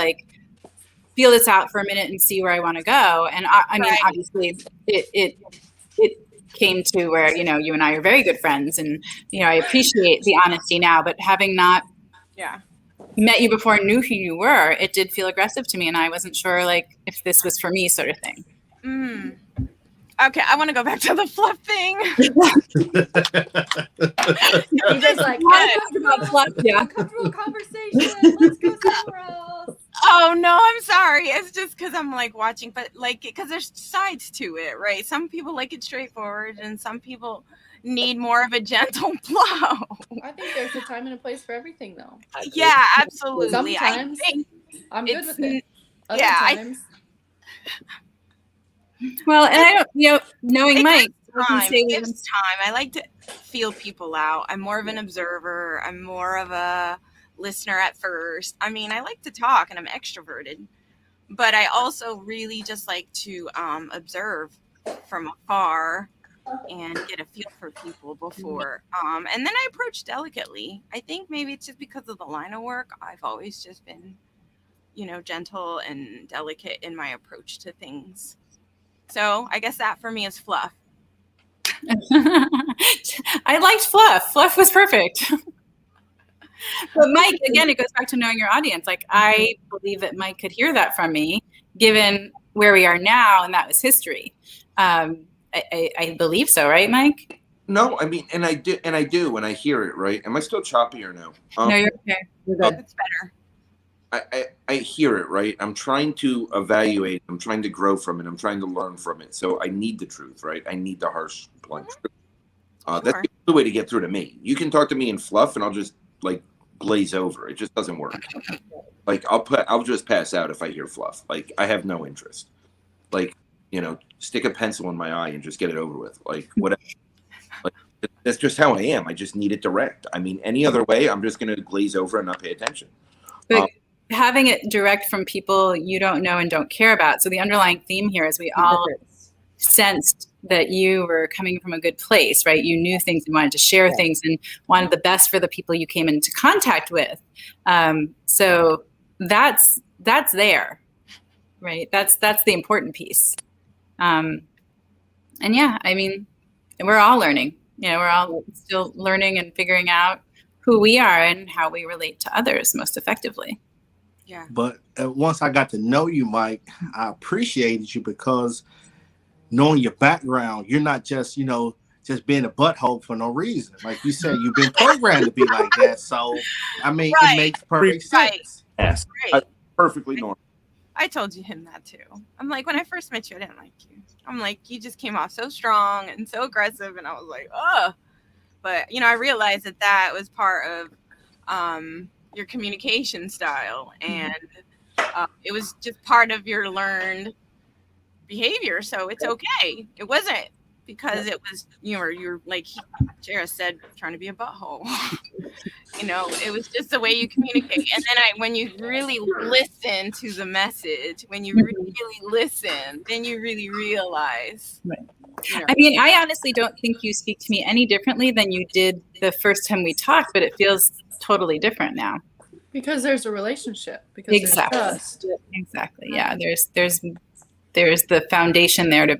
feel this out for a minute and see where I want to go. And I mean, obviously it came to where, you and I are very good friends, and, I appreciate the honesty now, but having not met you before, knew who you were, it did feel aggressive to me, and I wasn't sure like if this was for me, sort of thing. Okay, I want to go back to the fluff thing. You guys like about fluff, yeah. uncomfortable conversation. Let's go somewhere else. Oh no, I'm sorry. It's just because I'm like watching, but like because there's sides to it, right? Some people like it straightforward, and some people need more of a gentle flow. I think there's a time and a place for everything, though. Yeah, absolutely. Sometimes I'm good with it. Other yeah, times, Well, and I don't, knowing Mike, it gives time. I like to feel people out. I'm more of an observer. I'm more of a listener at first. I mean, I like to talk and I'm extroverted, but I also really just like to observe from afar and get a feel for people before. And then I approach delicately. I think maybe it's just because of the line of work. I've always just been, gentle and delicate in my approach to things. So I guess that for me is fluff. I liked fluff. Fluff was perfect. But Mike, again, it goes back to knowing your audience. Like, I believe that Mike could hear that from me, given where we are now, and that was history. I believe so, right, Mike? No, I mean, and I do when I hear it, right? Am I still choppy or no? No, you're okay. You're good. It's better. I hear it, right? I'm trying to evaluate. I'm trying to grow from it. I'm trying to learn from it. So I need the truth, right? I need the harsh, blunt truth. That's the way to get through to me. You can talk to me in fluff, and I'll just like glaze over. It just doesn't work. Like I'll just pass out if I hear fluff. Like I have no interest. Like stick a pencil in my eye and just get it over with. Like whatever. Like that's just how I am. I just need it direct. I mean, any other way, I'm just gonna glaze over and not pay attention. But having it direct from people you don't know and don't care about. So the underlying theme here is we all sensed that you were coming from a good place, right? You knew things and wanted to share things and wanted the best for the people you came into contact with. So that's there, right? That's the important piece. And yeah, I mean, we're all learning. We're all still learning and figuring out who we are and how we relate to others most effectively. Yeah. But once I got to know you, Mike, I appreciated you because knowing your background, you're not just being a butthole for no reason. Like you said, you've been programmed to be like that. So, I mean, it makes perfect sense. Yes, Right. Perfectly normal. I told him that too. I'm like, when I first met you, I didn't like you. I'm like, you just came off so strong and so aggressive. And I was like, oh. But, I realized that was part of your communication style. And it was just part of your learned behavior. So it's okay. It wasn't because it was, you're like Jaris said, trying to be a butthole. It was just the way you communicate. And then when you really listen to the message, when you really listen, then you really realize. Right. I mean, I honestly don't think you speak to me any differently than you did the first time we talked, but it feels totally different now. because there's a relationship. Because Exactly. there's trust. Exactly. Yeah. There's the foundation there to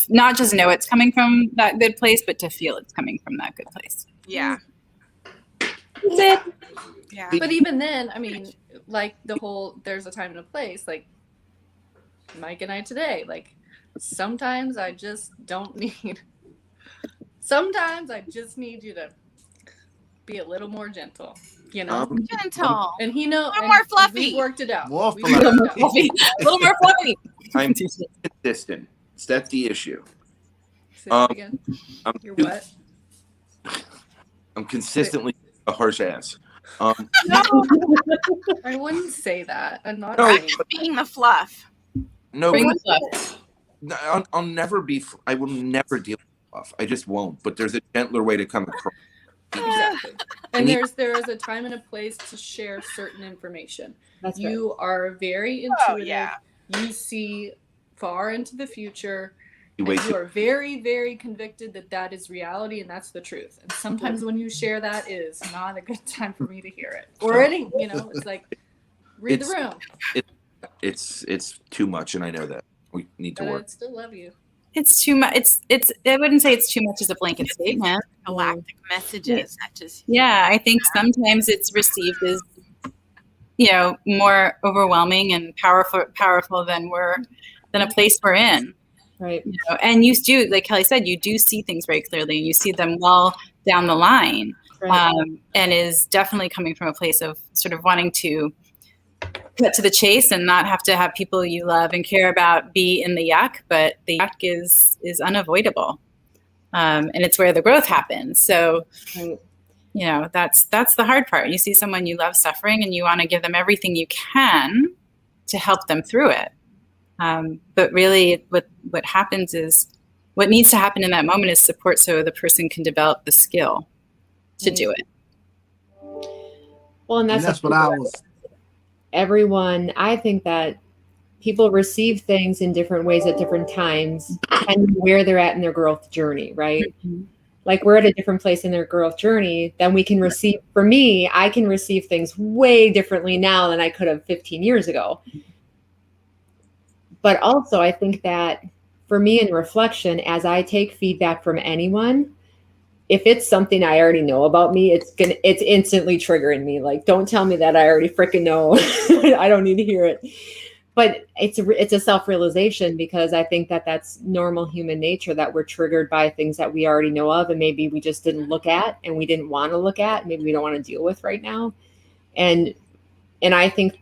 not just know it's coming from that good place, but to feel it's coming from that good place. Yeah. That's it. Yeah. But even then, I mean, like the whole there's a time and a place, like Mike and I today, like sometimes I just need you to be a little more gentle, Gentle. and he knows, little more fluffy. We worked it out. More We fluffy. worked it out. A little more fluffy. I'm consistent. That's the issue. Say that again. You're what? I'm consistently a harsh ass. No, I wouldn't say that. I'm not. No, saying- Being the fluff. No, Bring but the fluff. I'll never be. I will never deal with fluff. I just won't. But there's a gentler way to come across. Exactly. And there is a time and a place to share certain information. That's right. You are very intuitive. Oh, yeah. You see far into the future. You And wait. you are very, very convicted that is reality and that's the truth. And sometimes when you share that, it is not a good time for me to hear it. Or any, it's like read the room. It's too much, and I know that we need to But work. I still love you. it's too much. It's I wouldn't say it's too much as a blanket statement. Galactic messages that just Yeah, I think sometimes it's received as, more overwhelming and powerful than a place we're in. Right. And you do, like Kelly said, you do see things very clearly, and you see them well down the line. Right. And is definitely coming from a place of sort of wanting to cut to the chase and not have to have people you love and care about be in the yuck, but the yuck is unavoidable. And it's where the growth happens. So, Right. That's the hard part. You see someone you love suffering and you want to give them everything you can to help them through it. But really what happens is, what needs to happen in that moment is support so the person can develop the skill to do it. Well, and that's what I was. Everyone, I think that people receive things in different ways at different times and where they're at in their growth journey, right? Mm-hmm. Like we're at a different place in their growth journey than we can receive. For me, I can receive things way differently now than I could have 15 years ago. But also I think that for me in reflection, as I take feedback from anyone, if it's something I already know about me, it's instantly triggering me. Like, don't tell me that I already freaking know. I don't need to hear it. But it's a self-realization, because I think that that's normal human nature, that we're triggered by things that we already know of and maybe we just didn't look at and we didn't want to look at, maybe we don't want to deal with right now. And I think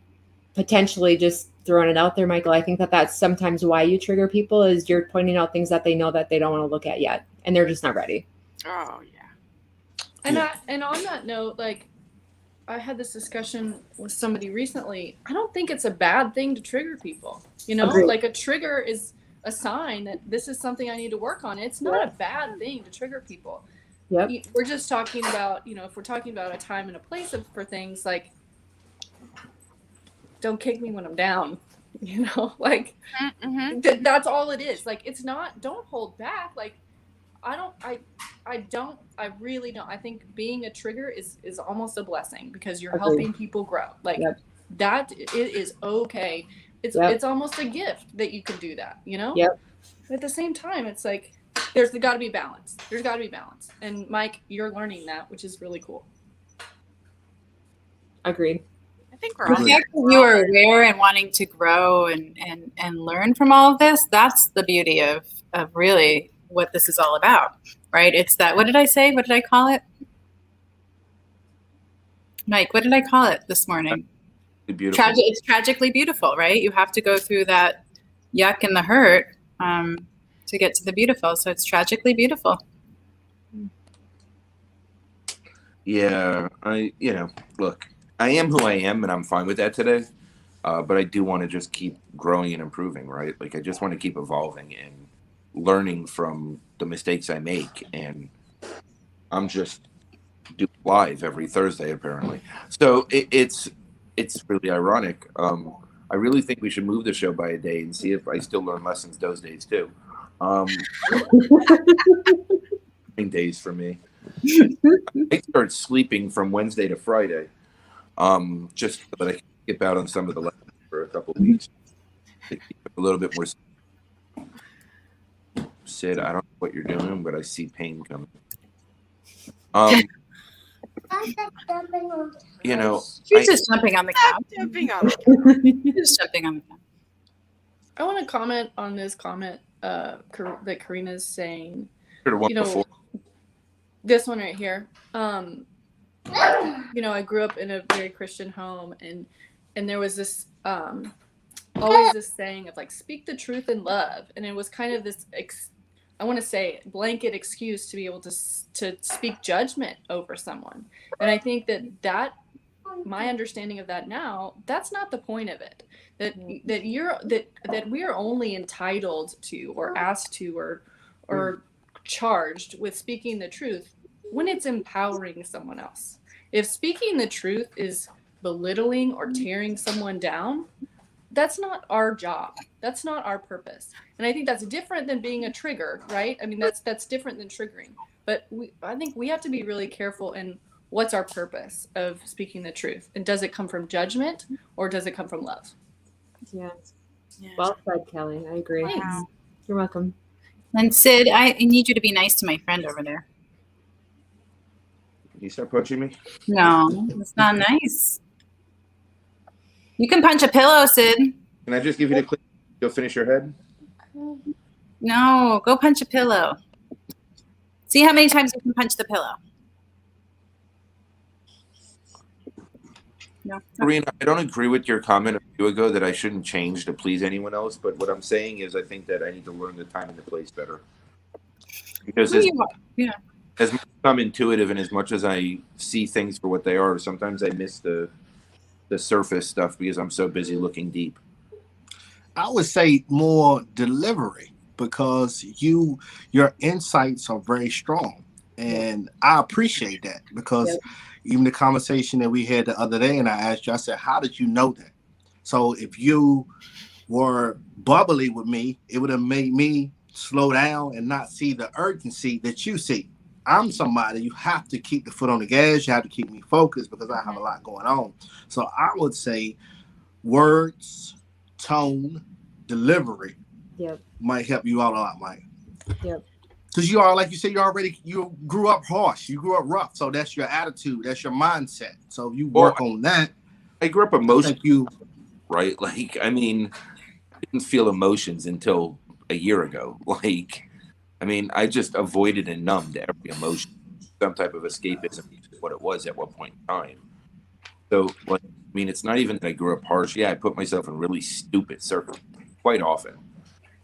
potentially, just throwing it out there, Michael, I think that that's sometimes why you trigger people, is you're pointing out things that they know that they don't want to look at yet and they're just not ready. Oh yeah. And on that note, like, I had this discussion with somebody recently. I don't think it's a bad thing to trigger people. Agreed. Like a trigger is a sign that this is something I need to work on. It's not a bad thing to trigger people. Yep. We're just talking about, if we're talking about a time and a place for things, like, don't kick me when I'm down, like that's all it is. Like, it's not, don't hold back. Like, I really don't. I think being a trigger is almost a blessing, because you're helping people grow. Like, that it is okay. It's almost a gift that you can do that, Yep. But at the same time, it's like, there's got to be balance. There's got to be balance. And Mike, you're learning that, which is really cool. Agreed. I think we're all you are aware and wanting to grow and learn from all of this. That's the beauty of really what this is all about, right? It's that, what did I say? What did I call it? Mike, what did I call it this morning? It's tragically beautiful, right? You have to go through that yuck and the hurt to get to the beautiful. So it's tragically beautiful. Yeah, look, I am who I am, and I'm fine with that today. But I do want to just keep growing and improving, right? Like, I just want to keep evolving and learning from the mistakes I make. And I'm just doing live every Thursday, apparently. So it's really ironic. I really think we should move the show by a day and see if I still learn lessons those days too. Days for me. I start sleeping from Wednesday to Friday, just so that I can skip out on some of the lessons for a couple of weeks to keep it a little bit more. Sid, I don't know what you're doing, but I see pain coming. She's just jumping on the couch. Just jumping on the couch. I want to comment on this comment that Karina's saying. This one right here. I grew up in a very Christian home, and there was this always this saying of, like, speak the truth in love, and it was kind of this I want to say blanket excuse to be able to speak judgment over someone. And I think that my understanding of that now, that's not the point of it. That we are only entitled to, or asked to, or charged with speaking the truth when it's empowering someone else. If speaking the truth is belittling or tearing someone down, that's not our job. That's not our purpose. And I think that's different than being a trigger, right? I mean, that's different than triggering. But I think we have to be really careful in what's our purpose of speaking the truth. And does it come from judgment, or does it come from love? Yeah. Well said, Kelly. I agree. Wow. You're welcome. And Sid, I need you to be nice to my friend over there. You start punching me? No, it's not nice. You can punch a pillow, Sid. Can I just give you the clip? You'll finish your head? No, go punch a pillow. See how many times you can punch the pillow. No. Karina, I don't agree with your comment a few ago that I shouldn't change to please anyone else. But what I'm saying is I think that I need to learn the time and the place better. Because as much as I'm intuitive and as much as I see things for what they are, sometimes I miss the surface stuff because I'm so busy looking deep. I would say more delivery, because your insights are very strong, and I appreciate that, because even the conversation that we had the other day, and I asked you, I said, how did you know that? So if you were bubbly with me, it would have made me slow down and not see the urgency that you see. I'm somebody, you have to keep the foot on the gas, you have to keep me focused because I have a lot going on. So I would say words, tone, delivery might help you out a lot, Mike. Yep. Because you are, like you said, you grew up harsh, you grew up rough. So that's your attitude, that's your mindset. So if you work on that. I grew up emotional, right? Like, I mean, I didn't feel emotions until a year ago. Like, I mean, I just avoided and numbed every emotion. Some type of escapism is what it was at one point in time. So, like, I mean, it's not even that I grew up harsh. Yeah, I put myself in really stupid circles quite often.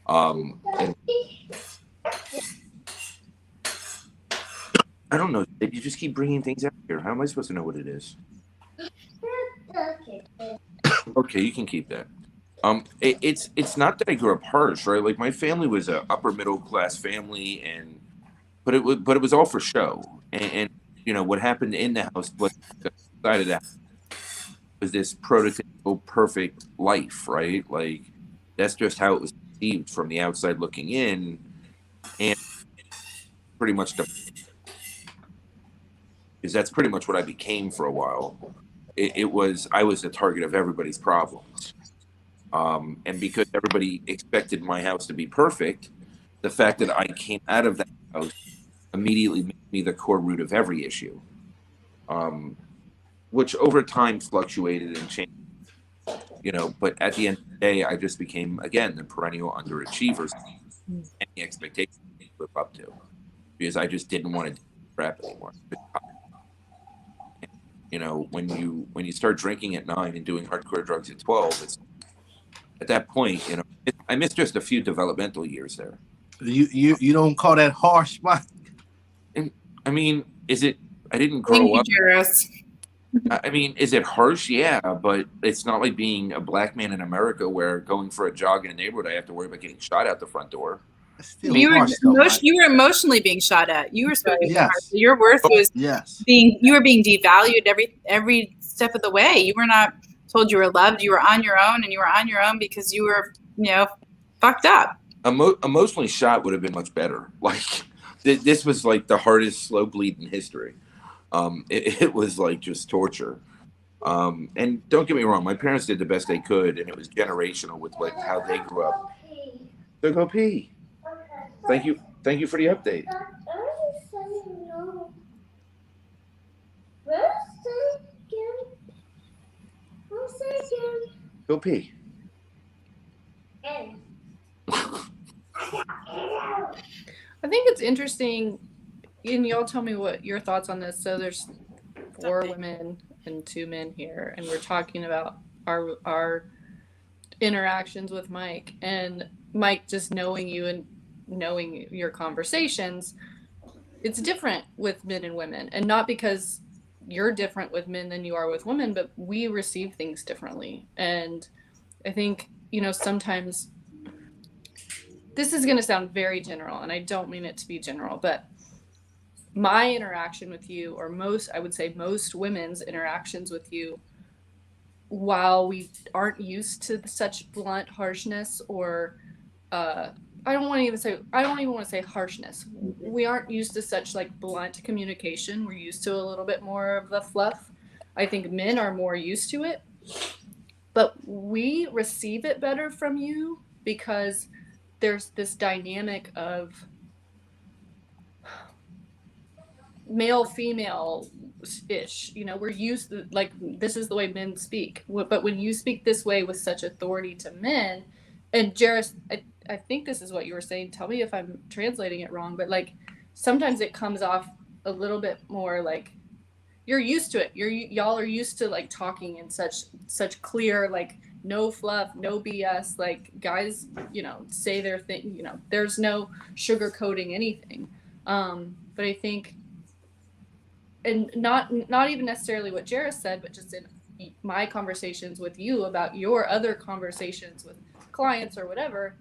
And I don't know. You just keep bringing things out here. How am I supposed to know what it is? Okay, you can keep that. It's not that I grew up harsh, right? Like, my family was a upper middle class family, but it was all for show. And you know what happened in the house, what side of that was this prototypical perfect life, right? Like, that's just how it was perceived from the outside looking in, and pretty much because that's pretty much what I became for a while. I was the target of everybody's problems. And because everybody expected my house to be perfect, the fact that I came out of that house immediately made me the core root of every issue, which over time fluctuated and changed. You know, but at the end of the day, I just became, again, the perennial underachiever. Any expectations to live up to, because I just didn't want to do crap anymore. You know, when you start drinking at 9 and doing hardcore drugs at 12, it's at that point, you know, I missed just a few developmental years there. You don't call that harsh, Mike? And I mean, is it? I didn't grow up. Jaris. I mean, is it harsh? Yeah, but it's not like being a black man in America where going for a jog in a neighborhood, I have to worry about getting shot out the front door. You were emotionally being shot at. You were supposed to be harsh. Your worth was you were being devalued every step of the way. You were not told you were loved. You were on your own, and you were on your own because you were, you know, fucked up. Emotionally shot would have been much better. Like, this was like the hardest slow bleed in history. It was like just torture. And don't get me wrong, my parents did the best they could, and it was generational with like how they grew up. So go pee. Thank you for the update. Go pee. I think it's interesting, and y'all tell me what your thoughts on this. So there's 4 women and 2 men here, and we're talking about our interactions with Mike, and Mike, just knowing you and knowing your conversations, it's different with men and women, and not because you're different with men than you are with women, but we receive things differently. And I think, you know, sometimes this is going to sound very general, and I don't mean it to be general, but my interaction with you, or I would say most women's interactions with you, while we aren't used to such blunt harshness, or I don't even want to say harshness. We aren't used to such like blunt communication. We're used to a little bit more of the fluff. I think men are more used to it, but we receive it better from you because there's this dynamic of male female ish, you know, we're used to, like, this is the way men speak, but when you speak this way with such authority to men, and Jaris, I think this is what you were saying, tell me if I'm translating it wrong, but like sometimes it comes off a little bit more like you're used to it, y'all are used to like talking in such clear, like, no fluff, no BS, like guys, you know, say their thing, you know, there's no sugarcoating anything. But I think, and not even necessarily what Jaris said, but just in my conversations with you about your other conversations with clients or whatever,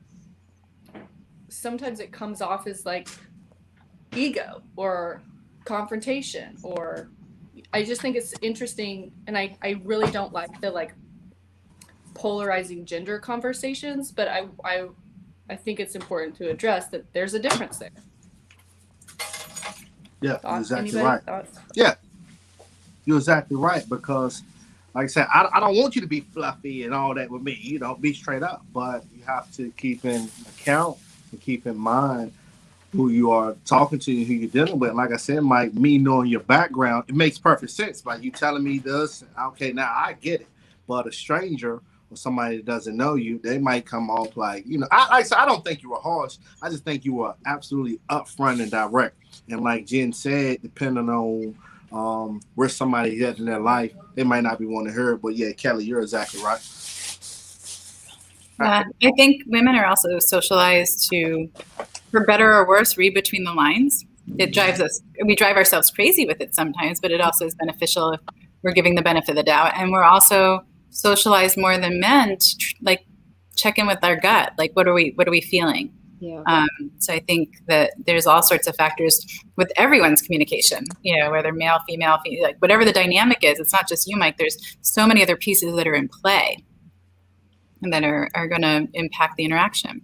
sometimes it comes off as like ego or confrontation, or I just think it's interesting, and I really don't like the like polarizing gender conversations, but I think it's important to address that there's a difference there. Yeah, Thoughts? you're exactly Anybody? right. Thoughts? Yeah, you're exactly right, because like I said, I don't want you to be fluffy and all that with me, you know, be straight up, but you have to keep in account and keep in mind who you are talking to and who you're dealing with. Like I said, Mike, me knowing your background, it makes perfect sense. Like you telling me this, okay, now I get it. But a stranger or somebody that doesn't know you, they might come off like, you know, I don't think you were harsh. I just think you were absolutely upfront and direct. And like Jen said, depending on where somebody is in their life, they might not be wanting to hear it. But yeah, Kelly, you're exactly right. I think women are also socialized to, for better or worse, read between the lines. It drives us, we drive ourselves crazy with it sometimes, but it also is beneficial if we're giving the benefit of the doubt. And we're also socialized more than men to like check in with our gut. Like, what are we feeling? Yeah. So I think that there's all sorts of factors with everyone's communication, you know, whether male, female, like whatever the dynamic is, it's not just you, Mike, there's so many other pieces that are in play and that are going to impact the interaction.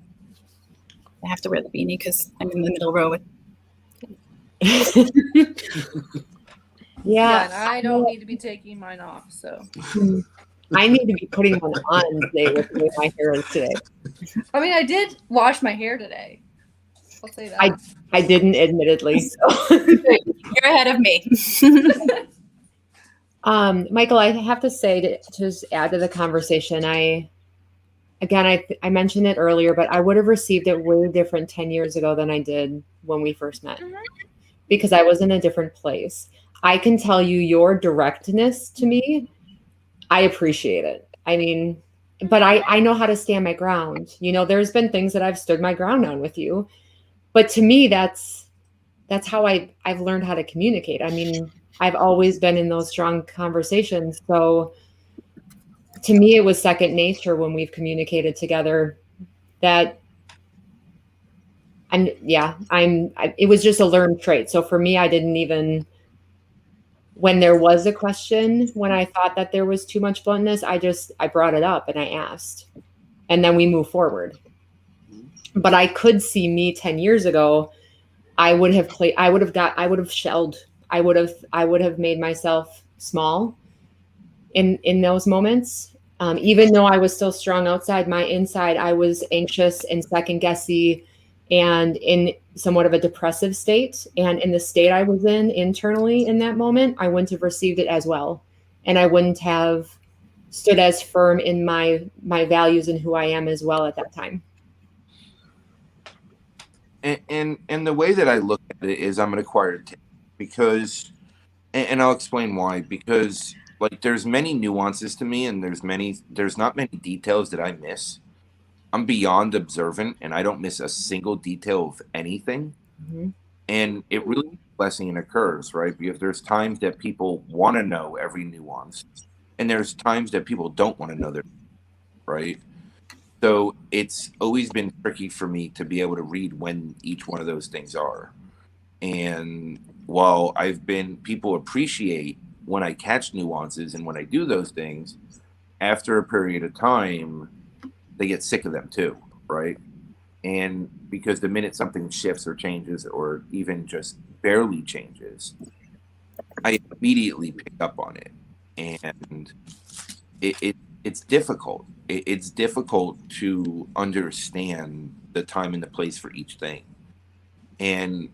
I have to wear the beanie because I'm in the middle row with. Yeah, and I don't need to be taking mine off, so. I need to be putting one on today with the way my hair is today. I mean, I did wash my hair today. I'll say that. I didn't, admittedly. So. You're ahead of me. Michael, I have to say, to just add to the conversation, I mentioned it earlier, but I would have received it way different 10 years ago than I did when we first met, because I was in a different place. I can tell you your directness to me, I appreciate it. I mean, but I know how to stand my ground. You know, there's been things that I've stood my ground on with you, but to me, that's how I've learned how to communicate. I mean, I've always been in those strong conversations. So to me, it was second nature when we've communicated together that, and yeah, it was just a learned trait. So for me, I didn't even, when there was a question, when I thought that there was too much bluntness, I brought it up and I asked, and then we move forward. But I could see me 10 years ago, I would have shelled. I would have made myself small in those moments. Even though I was still strong outside, my inside, I was anxious and second guessy and in somewhat of a depressive state. And in the state I was in internally in that moment, I wouldn't have received it as well. And I wouldn't have stood as firm in my values and who I am as well at that time. And the way that I look at it is I'm an acquired taste, because, and I'll explain why, because like there's many nuances to me, and there's not many details that I miss. I'm beyond observant, and I don't miss a single detail of anything. Mm-hmm. And it really is a blessing and a curse, right? Because there's times that people want to know every nuance, and there's times that people don't want to know their, right? So it's always been tricky for me to be able to read when each one of those things are. And while people appreciate when I catch nuances and when I do those things, after a period of time, they get sick of them too, right? And because the minute something shifts or changes or even just barely changes, I immediately pick up on it. And it's difficult. it's difficult to understand the time and the place for each thing. And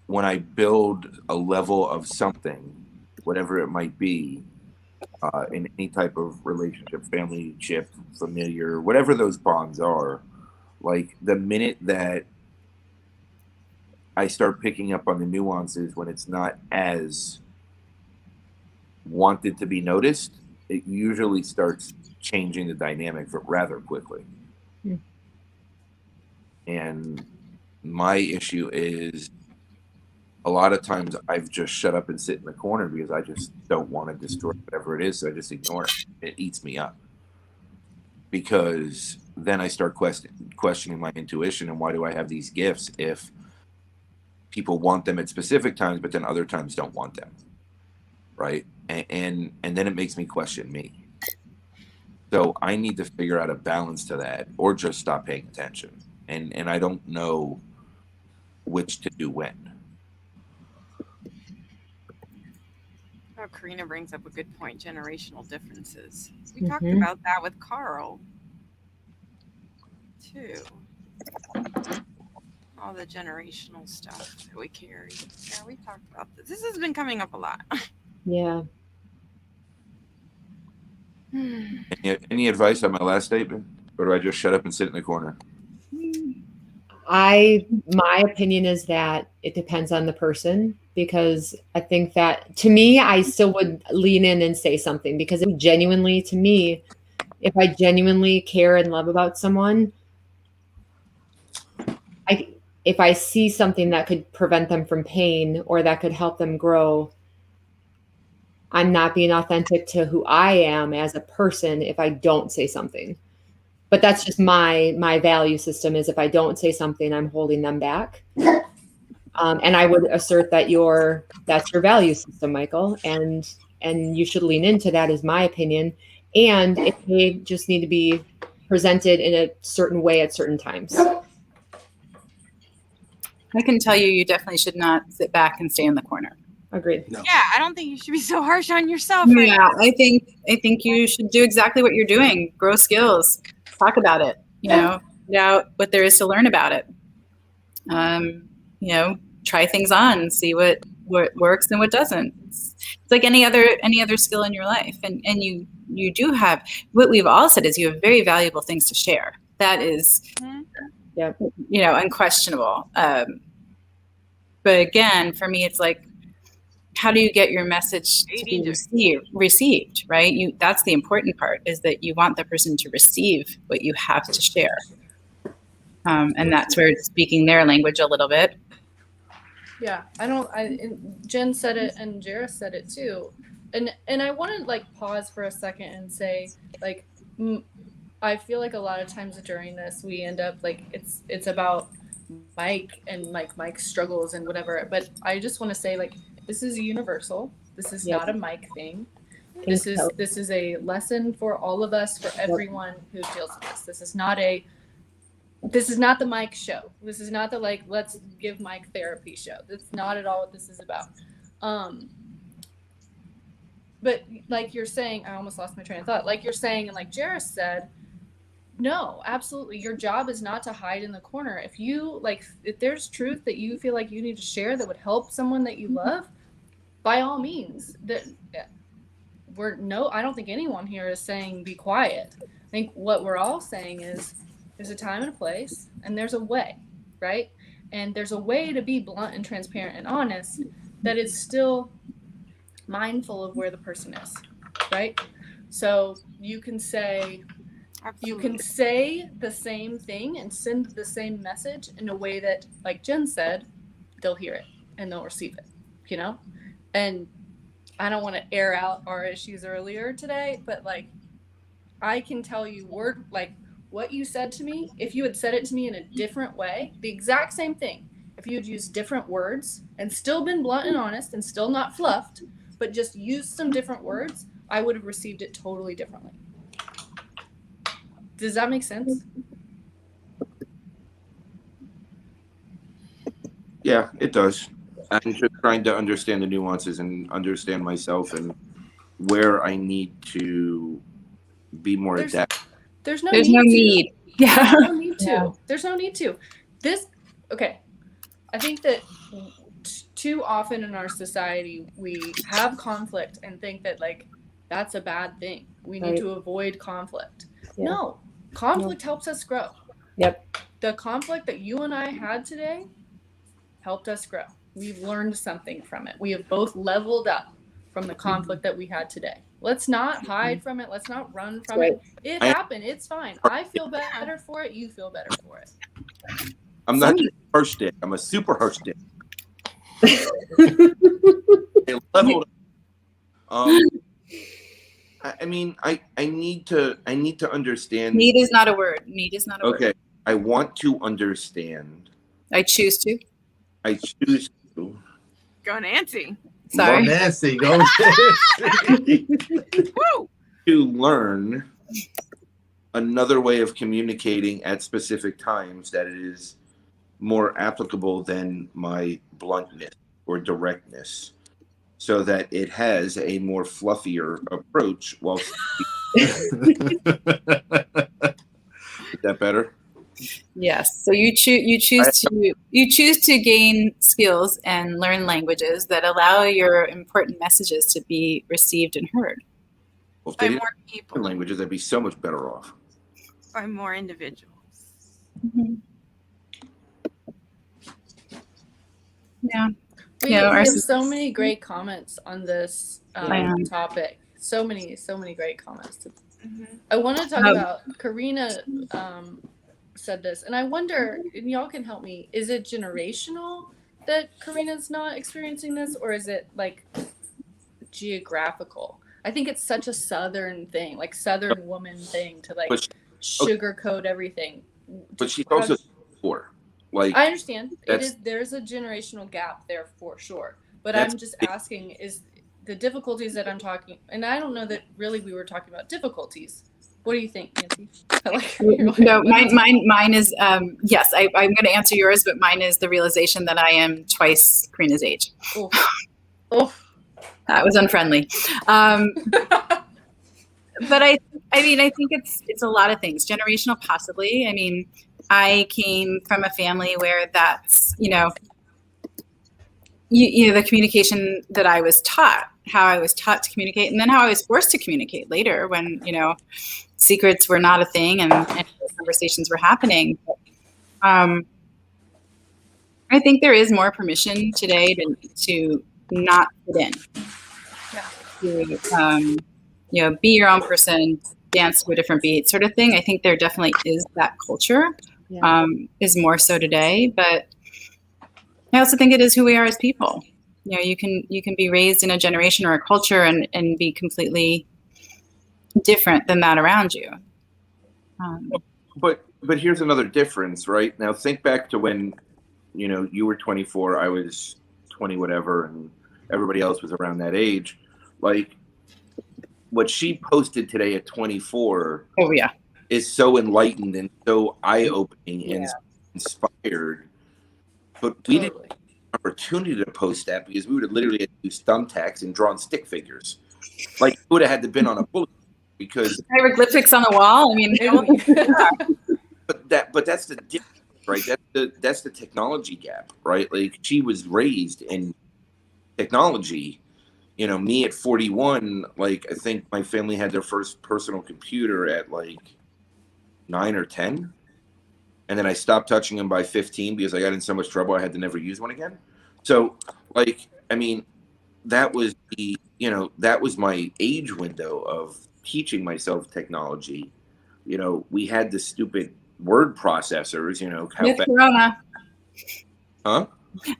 when I build a level of something, whatever it might be, in any type of relationship, family, ship, familiar, whatever those bonds are, like the minute that I start picking up on the nuances when it's not as wanted to be noticed, it usually starts changing the dynamic rather quickly. And my issue is a lot of times I've just shut up and sit in the corner because I just don't want to destroy whatever it is. So I just ignore it. It eats me up. Because then I start questioning my intuition and why do I have these gifts if people want them at specific times, but then other times don't want them. Right. And then it makes me question me. So I need to figure out a balance to that or just stop paying attention. And I don't know which to do when. Oh, Karina brings up a good point, generational differences. We talked about that with Carl, too. All the generational stuff that we carry. Yeah, we talked about this. This has been coming up a lot. Yeah. Any advice on my last statement? Or do I just shut up and sit in the corner? My opinion is that it depends on the person, because I think that, to me, I still would lean in and say something, because if I genuinely care and love about someone, if I see something that could prevent them from pain or that could help them grow, I'm not being authentic to who I am as a person if I don't say something. But that's just my value system, is if I don't say something, I'm holding them back. And I would assert that that's your value system, Michael. And you should lean into that, is my opinion. And it may just need to be presented in a certain way at certain times. I can tell you definitely should not sit back and stay in the corner. Agreed. No. Yeah, I don't think you should be so harsh on yourself. Yeah, I think you should do exactly what you're doing. Grow skills. Talk about it. Find out what there is to learn about it. Try things on, see what works and what doesn't. It's like any other skill in your life. And you do have, what we've all said is you have very valuable things to share. That is, unquestionable. But again, for me, it's like, how do you get your message to be received, right? That's the important part, is that you want the person to receive what you have to share. And that's where it's speaking their language a little bit. Yeah, Jen said it and Jaris said it too. And I want to pause for a second and say, I feel like a lot of times during this, we end up it's about Mike and Mike's struggles and whatever. But I just want to say, this is universal. This is not a Mike thing. This is a lesson for all of us, for everyone who deals with this. This is not the Mike show. This is not the let's give Mike therapy show. That's not at all what this is about. But you're saying, I almost lost my train of thought. You're saying, and Jaris said, no, absolutely. Your job is not to hide in the corner. If you if there's truth that you feel like you need to share that would help someone that you love, by all means. I don't think anyone here is saying be quiet. I think what we're all saying is there's a time and a place, and there's a way, right? And there's a way to be blunt and transparent and honest that is still mindful of where the person is, right? So you can say the same thing and send the same message in a way that, like Jen said, they'll hear it and they'll receive it, And I don't want to air out our issues earlier today, but I can tell you what you said to me, if you had said it to me in a different way, the exact same thing, if you had used different words and still been blunt and honest and still not fluffed, but just used some different words, I would have received it totally differently. Does that make sense? Yeah, it does. I'm just trying to understand the nuances and understand myself and where I need to be more adept. There's no There's need no to. need. Yeah. There's no need to. Yeah. There's no need to. Okay. I think that too often in our society we have conflict and think that like that's a bad thing. We need to avoid conflict. Yeah. No, conflict helps us grow. Yep. The conflict that you and I had today helped us grow. We've learned something from it. We have both leveled up from the conflict that we had today. Let's not hide from it. Let's not run from it. It happened. It's fine. I feel better for it. You feel better for it. I'm not just a harsh dick. I'm a super harsh dick. Leveled up. I mean, I need to understand. Need is not a word. Need is not a word. Okay, I want to understand. I choose to. I choose to. Go Nancy. Sorry. Go Nancy. Go Nancy. Woo! To learn another way of communicating at specific times that is more applicable than my bluntness or directness, so that it has a more fluffier approach while is that better? Yes. So you choose to gain skills and learn languages that allow your important messages to be received and heard. Well, if By they didn't more people. learn languages, I'd be so much better off. By more individuals. Mm-hmm. Yeah. We have so many great comments on this topic. So many great comments. I want to talk about Karina said this, and I wonder, and y'all can help me, is it generational that Karina's not experiencing this, or is it like geographical? I think it's such a Southern thing, like Southern woman thing to like sugarcoat everything. But she's also poor. Like, I understand. There's a generational gap there for sure. But I'm just asking, is the difficulties that I'm talking, and I don't know that really we were talking about difficulties. What do you think, Nancy? No, mine is yes. I'm going to answer yours, but mine is the realization that I am twice Karina's age. Oh, that was unfriendly. But I mean, I think it's a lot of things. Generational, possibly. I mean, I came from a family where that's the communication that I was taught, how I was taught to communicate, and then how I was forced to communicate later when secrets were not a thing and conversations were happening. But, I think there is more permission today to not fit in. To be your own person, dance to a different beat, sort of thing. I think there definitely is that culture. Is more so today, but I also think it is who we are as people. You can be raised in a generation or a culture and be completely different than that around you. But here's another difference, right? Now think back to when you were 24, I was 20 whatever, and everybody else was around that age. Like what she posted today at 24 is so enlightened and so eye-opening and inspired. But we didn't have an opportunity to post that because we would have literally had to use thumbtacks and drawn stick figures. Like it would have had to been on a bullet because hieroglyphics on the wall. I mean, but that's the difference, right? That's the technology gap, right? Like she was raised in technology. Me at 41, like I think my family had their first personal computer at like 9 or 10. And then I stopped touching them by 15 because I got in so much trouble I had to never use one again. So like, I mean, that was that was my age window of teaching myself technology. We had the stupid word processors, Smith Corona. Huh?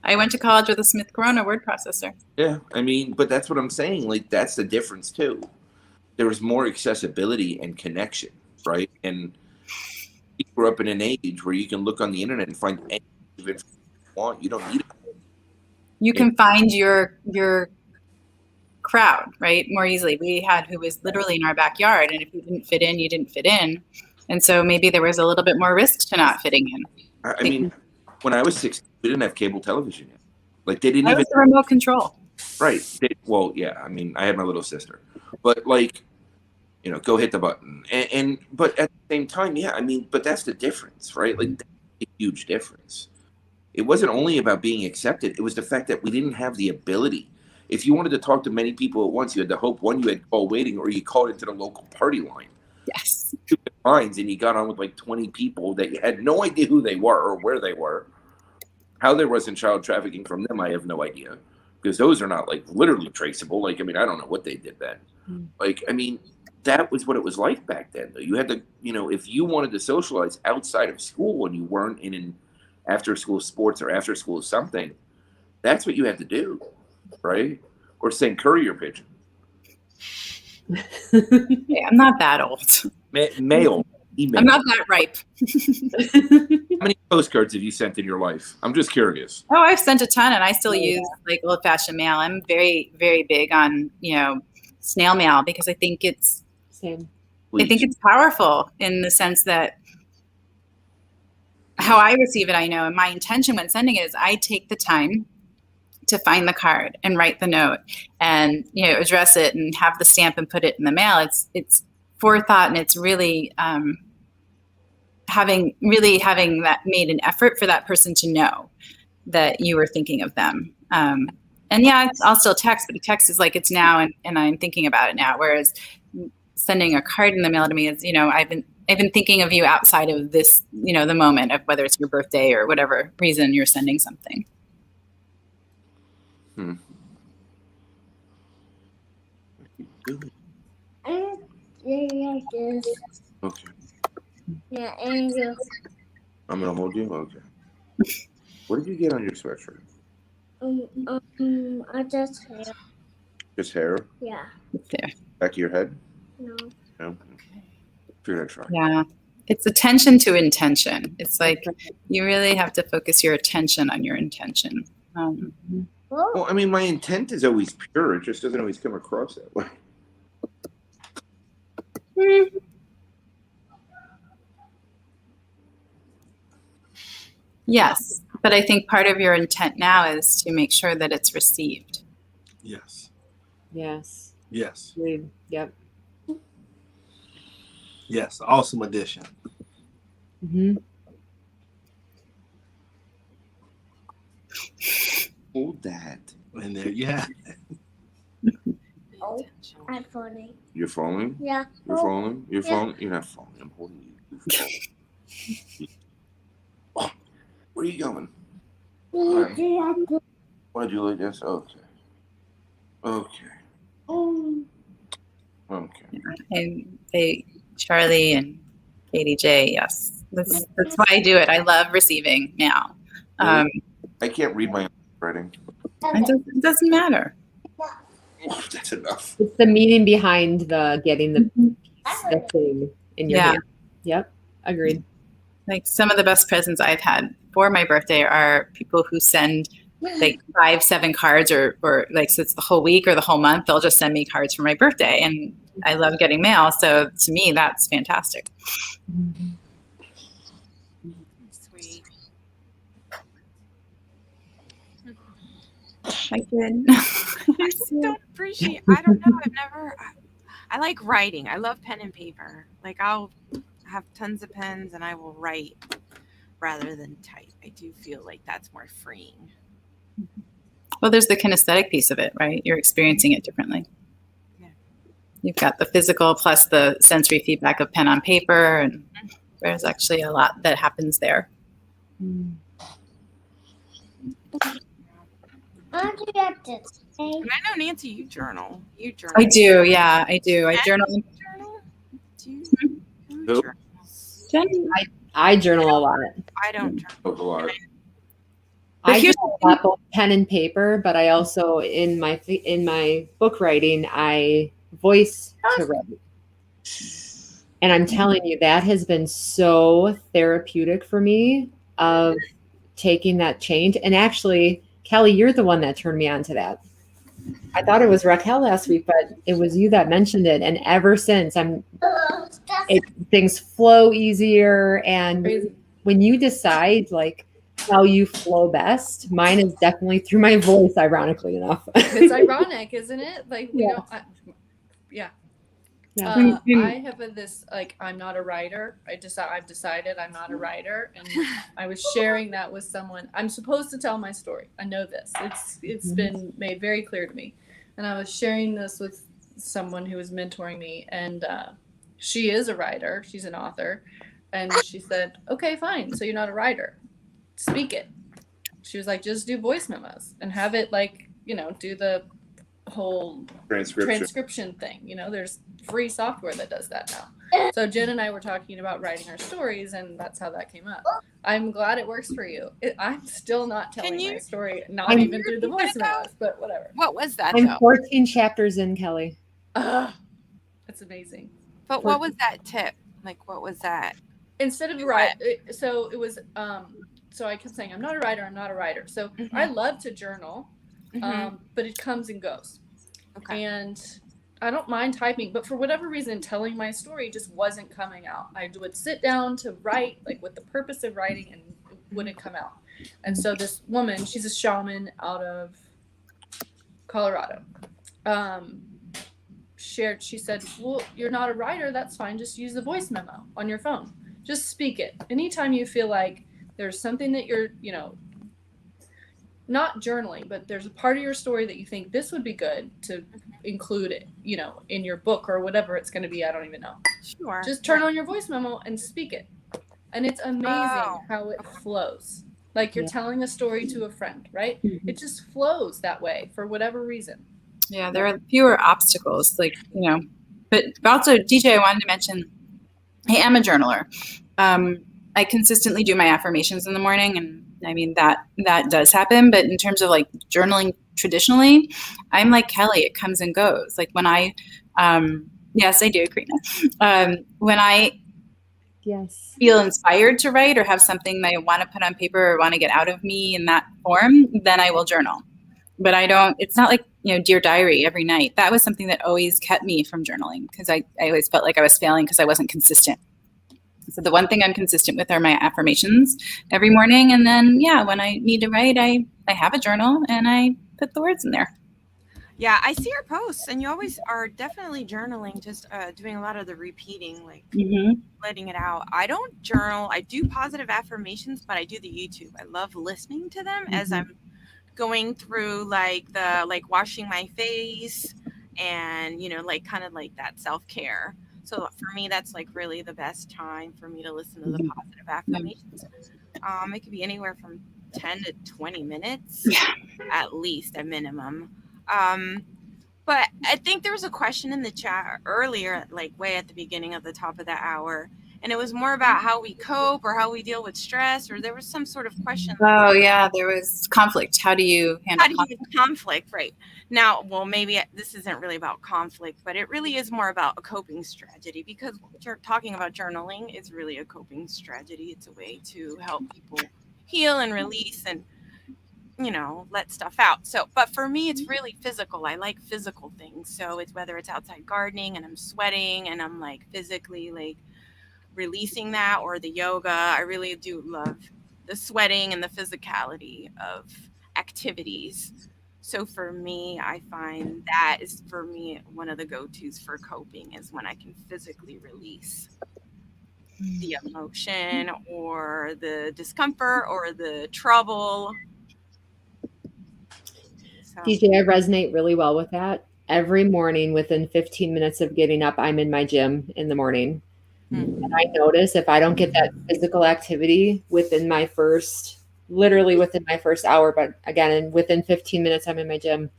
I went to college with a Smith Corona word processor. Yeah, I mean, but that's what I'm saying. Like, that's the difference too. There was more accessibility and connection, right? And you grew up in an age where you can look on the internet and find anything you want. You don't need it. You can find your crowd, right, more easily. We had who was literally in our backyard, and if you didn't fit in, you didn't fit in. And so maybe there was a little bit more risk to not fitting in. I mean, when I was 16, we didn't have cable television yet. Like they didn't even. That was the remote control. Right. Well, yeah. I mean, I had my little sister, but like, go hit the button. But at the same time, yeah, I mean, but that's the difference, right? Like, that's a huge difference. It wasn't only about being accepted. It was the fact that we didn't have the ability. If you wanted to talk to many people at once, you had to hope, one, you had call waiting, or you called into the local party line. Yes. Lines, and you got on with like 20 people that you had no idea who they were or where they were. How there wasn't child trafficking from them, I have no idea, because those are not like literally traceable. Like, I mean, I don't know what they did then. Like, I mean, that was what it was like back then, though. You had to, if you wanted to socialize outside of school and you weren't in an after school sports or after school something, that's what you had to do, right? Or send courier pigeon. Hey, I'm not that old. Mail. Email. I'm not that ripe. How many postcards have you sent in your life? I'm just curious. Oh, I've sent a ton, and I still use like old-fashioned mail. I'm very, very big on snail mail, because I think it's Same. I think it's powerful in the sense that how I receive it, I know, and my intention when sending it is I take the time to find the card and write the note and address it and have the stamp and put it in the mail. It's forethought, and it's really having that made an effort for that person to know that you were thinking of them. And yeah, I'll still text, but text is like it's now, and I'm thinking about it now. Whereas sending a card in the mail to me is, I've been thinking of you outside of this, the moment of whether it's your birthday or whatever reason you're sending something. Like this. Okay. Yeah, and I'm gonna hold you. Okay. What did you get on your sweatshirt? I just hair. Just hair? Yeah. There. Back of your head? No. No. You're gonna try. Yeah. It's attention to intention. It's like you really have to focus your attention on your intention. Well, I mean, my intent is always pure. It just doesn't always come across that way. Yes, but I think part of your intent now is to make sure that it's received. Yes. Yes. Yes. Yep. Yes. Awesome addition. Hold that. And there you have it. Oh, I'm falling. You're falling? Yeah. You're falling? You're falling? You're not falling. I'm holding you. Oh, where are you going? Want to do like this? Okay. And Charlie and DeeJae, yes. That's why I do it. I love receiving now. I can't read my own writing. It doesn't matter. Oh, that's enough. It's the meaning behind the getting the thing in your hand. Yep. Agreed. Like some of the best presents I've had for my birthday are people who send like 5-7 cards or like, so it's the whole week or the whole month, they'll just send me cards for my birthday. And I love getting mail. So to me, that's fantastic. Sweet. I did. I just don't appreciate, I don't know. I like writing. I love pen and paper. Like I'll have tons of pens and I will write rather than type. I do feel like that's more freeing. Well, there's the kinesthetic piece of it, right? You're experiencing it differently. Yeah. You've got the physical plus the sensory feedback of pen on paper, and there's actually a lot that happens there. I do get this. And I know, Nancy, you journal. I do, yeah, I do. I journal. Do you Who? journal? I journal a lot. I don't journal. A lot. I journal a lot, both pen and paper, but I also in my book writing, I voice to write. And I'm telling you, that has been so therapeutic for me of taking that change. And actually, Kelly, you're the one that turned me on to that. I thought it was Raquel last week, but it was you that mentioned it. And ever since, things flow easier. And when you decide like how you flow best, mine is definitely through my voice, ironically enough. It's ironic, isn't it? Like, we Yeah. don't, yeah. Yeah. I have this like I'm not a writer. I've decided I'm not a writer, and I was sharing that with someone. I'm supposed to tell my story. I know this. It's been made very clear to me, and I was sharing this with someone who was mentoring me, and she is a writer. She's an author, and she said, "Okay, fine. So you're not a writer. Speak it." She was like, "Just do voice memos and have it like do the whole transcription thing. There's free software that does that now." So Jen and I were talking about writing our stories, and that's how that came up. I'm glad it works for you. I'm still not telling my story, not even through the voice memos, but whatever. What was that? I'm 14 chapters in, Kelly. That's amazing. But what was that tip? Like, what was that? Instead of so it was so I kept saying I'm not a writer. So I love to journal. But it comes and goes. Okay. And I don't mind typing, but for whatever reason, telling my story just wasn't coming out. I would sit down to write, like with the purpose of writing, and it wouldn't come out. And so this woman, she's a shaman out of Colorado, she said, "Well, you're not a writer. That's fine. Just use the voice memo on your phone. Just speak it. Anytime you feel like there's something that you're, not journaling, but there's a part of your story that you think this would be good to include it, in your book or whatever it's going to be. I don't even know. Sure. Just turn on your voice memo and speak it. And it's amazing how it flows. Like you're telling a story to a friend, right? It just flows that way for whatever reason. Yeah, there are fewer obstacles, but also DeeJae, I wanted to mention, I am a journaler. I consistently do my affirmations in the morning, and I mean, that does happen. But in terms of like journaling traditionally, I'm like Kelly, it comes and goes. Like when I, yes, I do, Karina. When I feel inspired to write or have something that I want to put on paper or want to get out of me in that form, then I will journal. But it's not like, Dear Diary every night. That was something that always kept me from journaling because I always felt like I was failing because I wasn't consistent. So the one thing I'm consistent with are my affirmations every morning. And then, when I need to write, I have a journal and I put the words in there. Yeah, I see your posts and you always are definitely journaling, just doing a lot of the repeating, like letting it out. I don't journal. I do positive affirmations, but I do the YouTube. I love listening to them as I'm going through like washing my face and, kind of like that self-care. So for me, that's like really the best time for me to listen to the positive affirmations. It could be anywhere from 10 to 20 minutes, at least, at minimum. But I think there was a question in the chat earlier, like way at the beginning of the top of the hour, and it was more about how we cope or how we deal with stress, or there was some sort of question. Oh, yeah, there was conflict. How do you handle conflict? Right. Now, well, maybe this isn't really about conflict, but it really is more about a coping strategy, because talking about journaling is really a coping strategy. It's a way to help people heal and release and, let stuff out. So, but for me, it's really physical. I like physical things. So it's whether it's outside gardening and I'm sweating and I'm like physically like releasing that, or the yoga. I really do love the sweating and the physicality of activities. So for me, I find that is for me one of the go-tos for coping is when I can physically release the emotion or the discomfort or the trouble. So. DeeJae, I resonate really well with that. Every morning within 15 minutes of getting up, I'm in my gym in the morning. And I notice if I don't get that physical activity within my first hour, but again, within 15 minutes, I'm in my gym.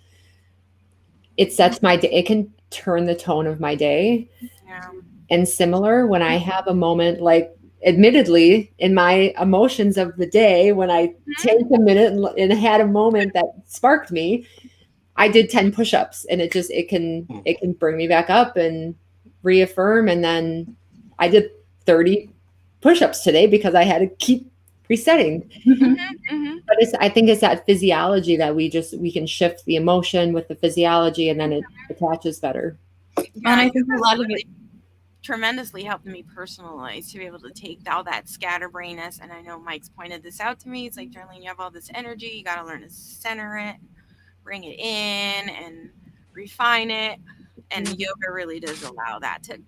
It sets my day. It can turn the tone of my day. Yeah. And similar, when I have a moment, like admittedly in my emotions of the day, when I take a minute and had a moment that sparked me, I did 10 push-ups, and it can bring me back up and reaffirm. And then I did 30 push-ups today because I had to keep resetting. But I think it's that physiology that we can shift the emotion with the physiology, and then it attaches better. Yeah, and I think a lot of it tremendously helped me personally to be able to take all that scatterbrainness. And I know Mike's pointed this out to me. It's like, Darlene, you have all this energy. You got to learn to center it, bring it in, and refine it. And yoga really does allow that to,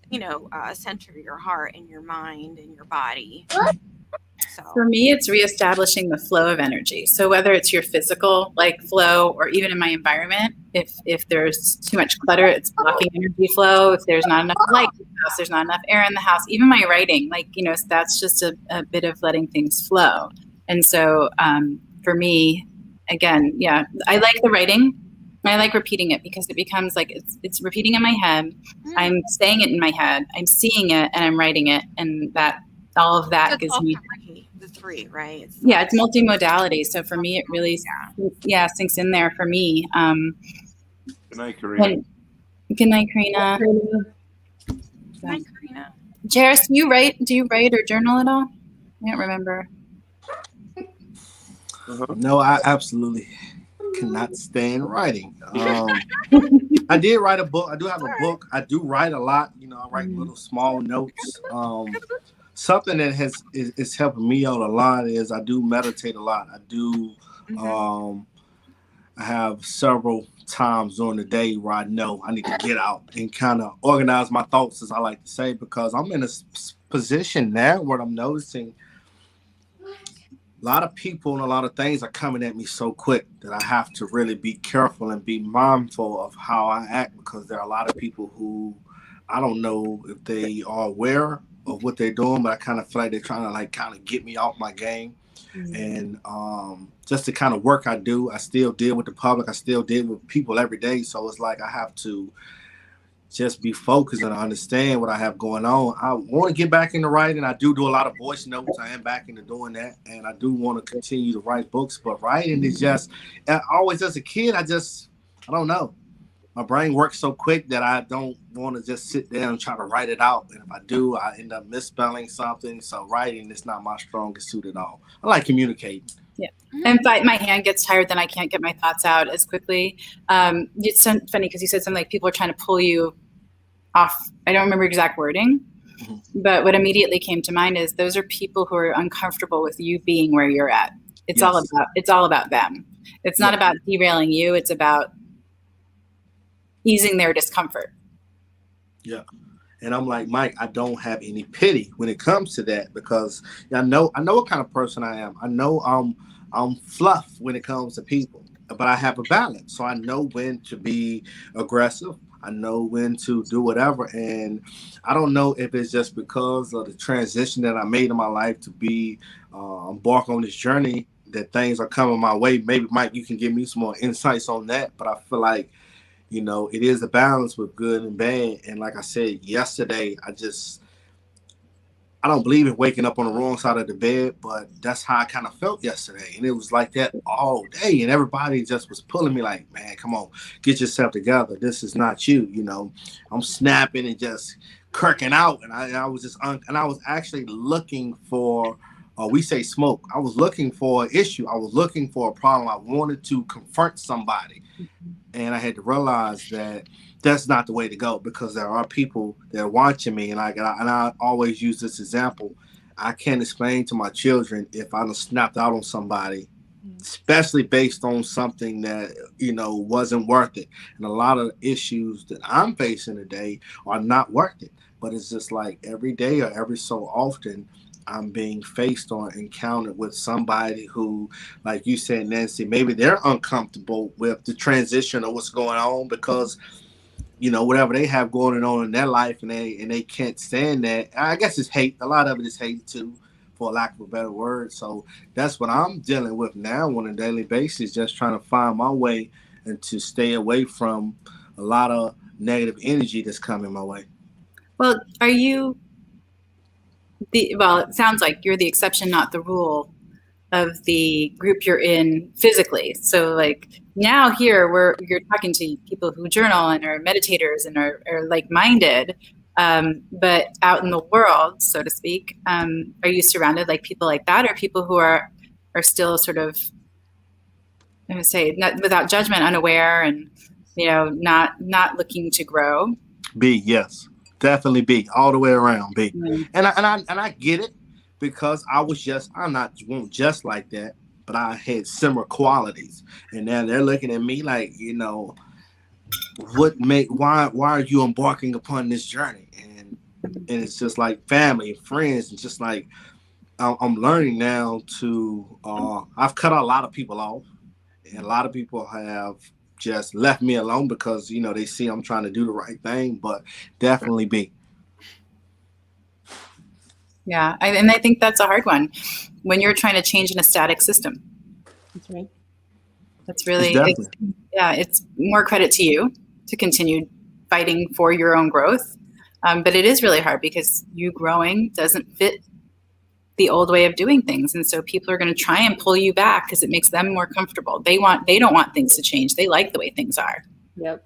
center your heart and your mind and your body. So for me, it's reestablishing the flow of energy. So whether it's your physical like flow, or even in my environment, if there's too much clutter, it's blocking energy flow. If there's not enough light in the house, there's not enough air in the house. Even my writing, that's just a bit of letting things flow. And so for me, again, yeah, I like the writing. I like repeating it because it becomes like it's repeating in my head. I'm saying it in my head. I'm seeing it and I'm writing it, and that all of that gives me the three, right? It's multimodality. So for me, it really sinks in there for me. Good night, Karina. Good night, Karina. Good night, Karina. Jaris, do you write or journal at all? I don't remember. No, I absolutely cannot stand writing. I did write a book. I do have a book. I do write a lot. I write little small notes. Something that is helping me out a lot is I do meditate a lot. I do. I have several times during the day where I know I need to get out and kind of organize my thoughts, as I like to say, because I'm in a position now where I'm noticing a lot of people and a lot of things are coming at me so quick that I have to really be careful and be mindful of how I act, because there are a lot of people who I don't know if they are aware of what they're doing, but I kind of feel like they're trying to kind of get me off my game. And just the kind of work I do, I still deal with the public. I still deal with people every day. So it's like I have to just be focused and understand what I have going on. I want to get back into writing. I do a lot of voice notes. I am back into doing that. And I do want to continue to write books. But writing is just, always as a kid, I don't know. My brain works so quick that I don't want to just sit there and try to write it out. And if I do, I end up misspelling something. So writing is not my strongest suit at all. I like communicating. Yeah. And if my hand gets tired, then I can't get my thoughts out as quickly. It's so funny because you said something like people are trying to pull you off. I don't remember exact wording, but what immediately came to mind is those are people who are uncomfortable with you being where you're at. It's all about them. It's not about derailing you. It's about easing their discomfort. Yeah. And I'm like, Mike, I don't have any pity when it comes to that, because I know what kind of person I am. I know I'm fluff when it comes to people, but I have a balance. So I know when to be aggressive. I know when to do whatever. And I don't know if it's just because of the transition that I made in my life to be embark on this journey that things are coming my way. Maybe, Mike, you can give me some more insights on that. But I feel like, it is a balance with good and bad. And like I said yesterday, I don't believe in waking up on the wrong side of the bed, but that's how I kind of felt yesterday. And it was like that all day. And everybody just was pulling me like, man, come on, get yourself together. This is not you. I'm snapping and just kirking out. And I was I was actually looking for, we say smoke. I was looking for an issue. I was looking for a problem. I wanted to confront somebody. And I had to realize that that's not the way to go, because there are people that are watching me. And I always use this example. I can't explain to my children if I done snapped out on somebody, especially based on something that, wasn't worth it. And a lot of issues that I'm facing today are not worth it. But it's just like every day or every so often, I'm being faced or encountered with somebody who, like you said, Nancy, maybe they're uncomfortable with the transition of what's going on because, whatever they have going on in their life, and they can't stand that. I guess it's hate. A lot of it is hate too, for lack of a better word. So that's what I'm dealing with now on a daily basis, just trying to find my way and to stay away from a lot of negative energy that's coming my way. Well, it sounds like you're the exception, not the rule of the group you're in physically. So like now here you're talking to people who journal and are meditators and are like-minded, but out in the world, so to speak, are you surrounded like people like that, or people who are still sort of, I'm going to say, not without judgment, unaware, and not looking to grow? Yes. Definitely B, all the way around B. Mm-hmm. And I get it, because I'm not just like that, but I had similar qualities. And now they're looking at me like, why are you embarking upon this journey? And it's just like family and friends, and just like I'm learning now to I've cut a lot of people off, and a lot of people have just left me alone because they see I'm trying to do the right thing, but definitely be. Yeah, and I think that's a hard one when you're trying to change an static system. That's right. That's really, it's more credit to you to continue fighting for your own growth. But it is really hard because you growing doesn't fit the old way of doing things. And so people are going to try and pull you back because it makes them more comfortable. They don't want things to change. They like the way things are. Yep.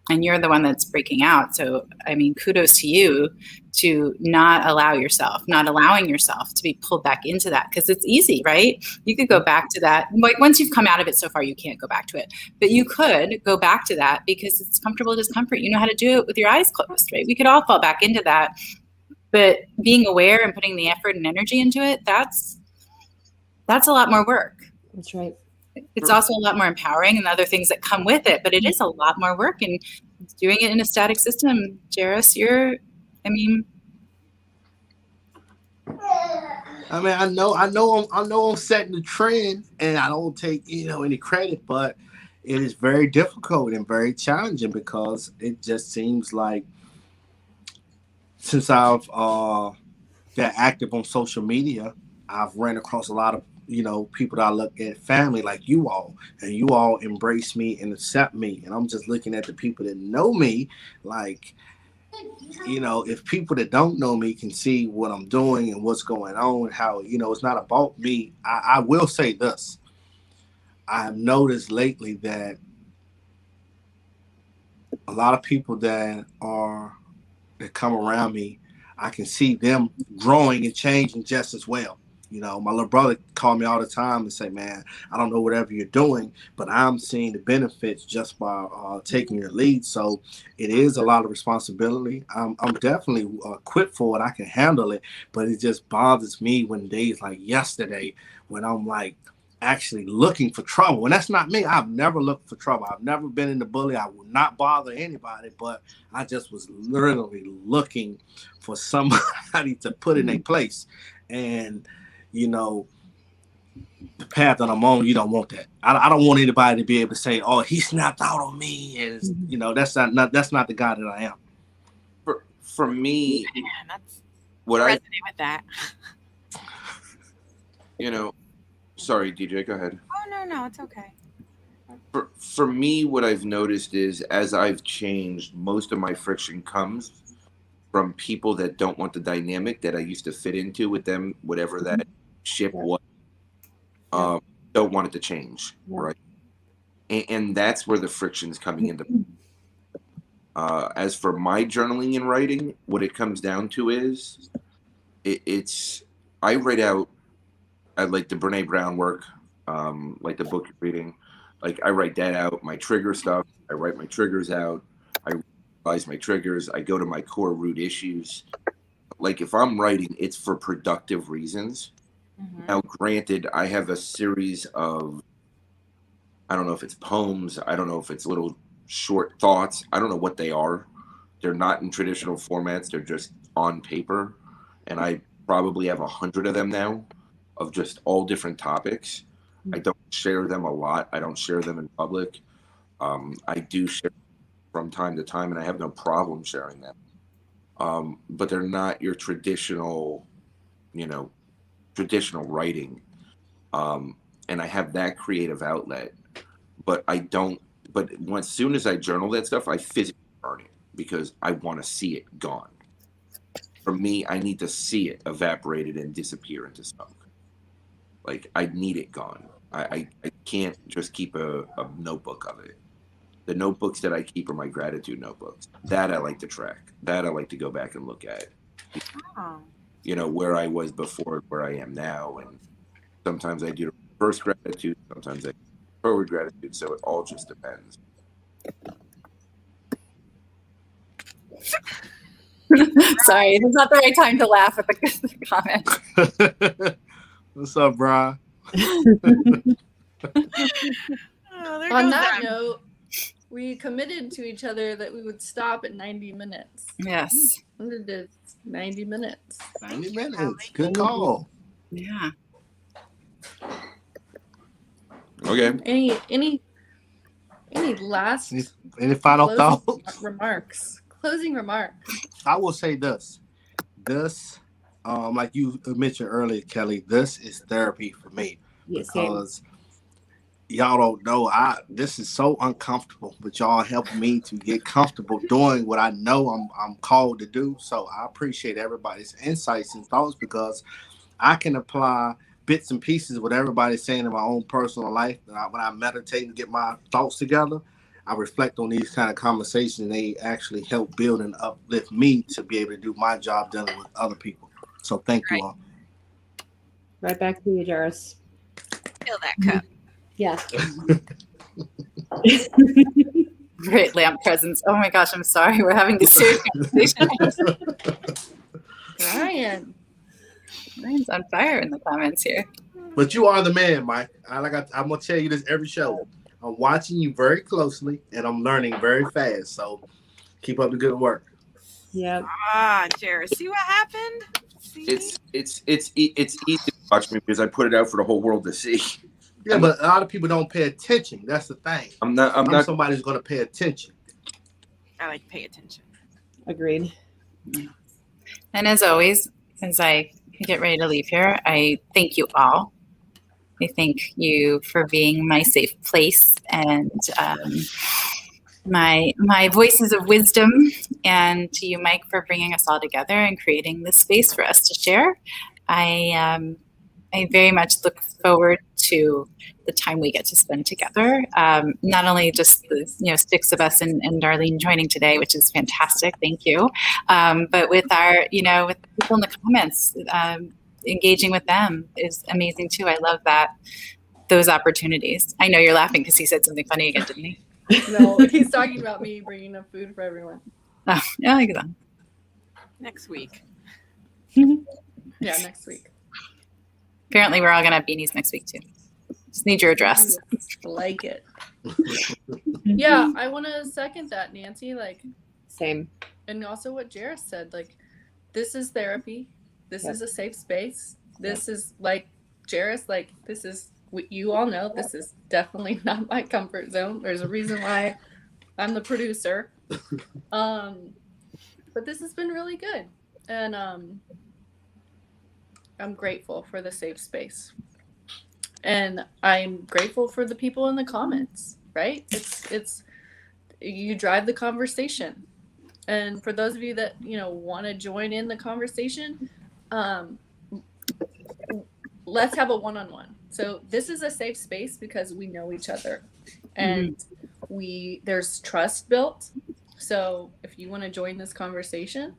And you're the one that's breaking out. So, I mean, kudos to you to not allowing yourself to be pulled back into that, because it's easy, right? You could go back to that. Like once you've come out of it so far, you can't go back to it, but you could go back to that because it's comfortable discomfort. You know how to do it with your eyes closed, right? We could all fall back into that, but being aware and putting the effort and energy into it, that's a lot more work. That's right. It's also a lot more empowering and other things that come with it, but it is a lot more work. And doing it in a static system, Jaris, I know I'm setting the trend, and I don't take any credit, but it is very difficult and very challenging because it just seems like since I've been active on social media, I've ran across a lot of people that I look at family like you all, and you all embrace me and accept me, and I'm just looking at the people that know me like, if people that don't know me can see what I'm doing and what's going on, how it's not about me. I will say this: I have noticed lately that a lot of people that come around me, I can see them growing and changing just as well. My little brother called me all the time and say, man, I don't know whatever you're doing, but I'm seeing the benefits just by taking your lead. So it is a lot of responsibility. I'm definitely equipped for it. I can handle it, but it just bothers me when days like yesterday when I'm like actually looking for trouble. And that's not me. I've never looked for trouble. I've never been in the bully. I will not bother anybody, but I just was literally looking for somebody to put in their place. And the path that I'm on, you don't want that. I don't want anybody to be able to say, "Oh, he snapped out on me," and that's not the guy that I am. For me, that's what resonate I with that. Sorry, DeeJae, go ahead. Oh no, it's okay. For me, what I've noticed is as I've changed, most of my friction comes from people that don't want the dynamic that I used to fit into with them, whatever that ship was. Don't want it to change, right? And that's where the friction's coming into. As for my journaling and writing, what it comes down to is I write out. I like the Brene Brown work, like the book you're reading. Like I write that out, my trigger stuff. I write my triggers out. I realize my triggers. I go to my core root issues. Like if I'm writing, it's for productive reasons. Mm-hmm. Now, granted, I have a series of, I don't know if it's poems. I don't know if it's little short thoughts. I don't know what they are. They're not in traditional formats. They're just on paper. And I probably have 100 of them now of just all different topics. I don't share them a lot. I don't share them in public. I do share from time to time, and I have no problem sharing them. But they're not your traditional, traditional writing. And I have that creative outlet, but as soon as I journal that stuff, I physically burn it because I want to see it gone. For me, I need to see it evaporated and disappear into smoke. Like I need it gone. I can't just keep a notebook of it. The notebooks that I keep are my gratitude notebooks. That I like to track. That I like to go back and look at. Where I was before, where I am now. And sometimes I do reverse gratitude. Sometimes I do forward gratitude. So it all just depends. Sorry, it's not the right time to laugh at the comment. What's up, Brian? On that note, we committed to each other that we would stop at 90 minutes. Yes. And it is 90 minutes. 90 minutes. Good call. Yeah. Okay. Any last Any final closing thoughts? remarks? Closing remarks. I will say this. Like you mentioned earlier, Kelly, this is therapy for me. Yes, Because y'all don't know, this is so uncomfortable, but y'all help me to get comfortable doing what I know I'm called to do. So I appreciate everybody's insights and thoughts, because I can apply bits and pieces of what everybody's saying in my own personal life. And when I meditate and get my thoughts together, I reflect on these kind of conversations, and they actually help build and uplift me to be able to do my job dealing with other people. So thank you all. Right back to you, Jaris. Fill that cup. Yeah. Great lamp presence. Oh my gosh, I'm sorry. We're having this serious conversation. Ryan. Ryan's on fire in the comments here. But you are the man, Mike. I'm going to tell you this every show. I'm watching you very closely, and I'm learning very fast. So keep up the good work. Yep. Ah, Jaris. See what happened? See? It's easy to watch me because I put it out for the whole world to see. Yeah, but a lot of people don't pay attention. That's the thing. I'm not somebody who's going to pay attention. I like to pay attention. Agreed. And as always, as I get ready to leave here, I thank you all. I thank you for being my safe place and my voices of wisdom, and to you, Mike, for bringing us all together and creating this space for us to share. I very much look forward to the time we get to spend together. Not only just the 6 of us and Darlene joining today, which is fantastic, thank you. But with our with the people in the comments, engaging with them is amazing too. I love those opportunities. I know you're laughing because he said something funny again, didn't he? No, he's talking about me bringing up food for everyone. Oh, yeah, I get that. Next week. Yeah, next week. Apparently, we're all gonna have beanies next week too. Just need your address. Like it. Yeah, I want to second that, Nancy. Like, same. And also what Jaris said. Like, this is therapy. This is a safe space. This is like Jaris. Like, this is what you all know. This is definitely not my comfort zone. There's a reason why I'm the producer. But this has been really good, and I'm grateful for the safe space. And I'm grateful for the people in the comments, right? It's you drive the conversation. And for those of you that, want to join in the conversation, let's have a one-on-one. So this is a safe space because we know each other, and there's trust built. So if you want to join this conversation,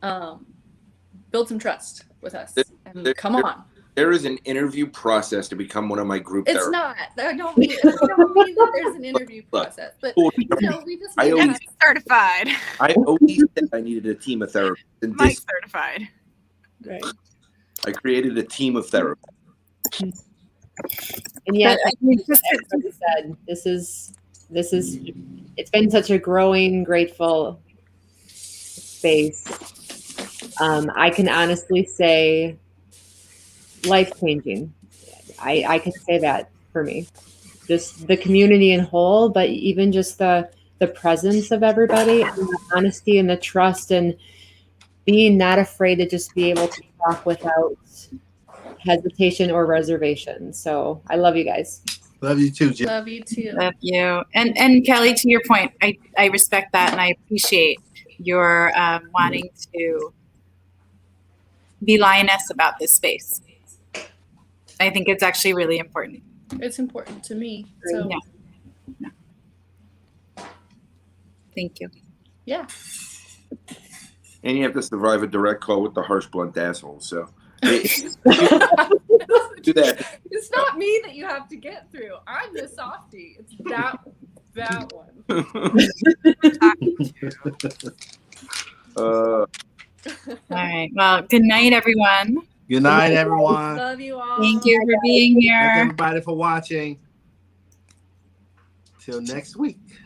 build some trust with us. And come on. There is an interview process to become one of my group therapists. It's not. I don't mean that there's an interview process. But we just need to be certified. I always said I needed a team of therapists. Mike's certified. Right. I created a team of therapists. And yet, as everybody said, this is it's been such a growing, grateful space. I can honestly say life-changing. I can say that for me. Just the community in whole, but even just the presence of everybody, and the honesty and the trust, and being not afraid to just be able to talk without hesitation or reservation. So I love you guys. Love you too, Jim. Love you too. Love you. And Kelly, to your point, I respect that, and I appreciate your wanting to be lioness about this space. I think it's actually really important. It's important to me. So yeah. Thank you. Yeah. And you have to survive a direct call with the harsh, blunt asshole. So do that. It's not me that you have to get through. I'm the softie. It's that one. All right. Well, good night, everyone. Good night, everyone. Love you all. Thank you for being here. Thank everybody for watching. Till next week.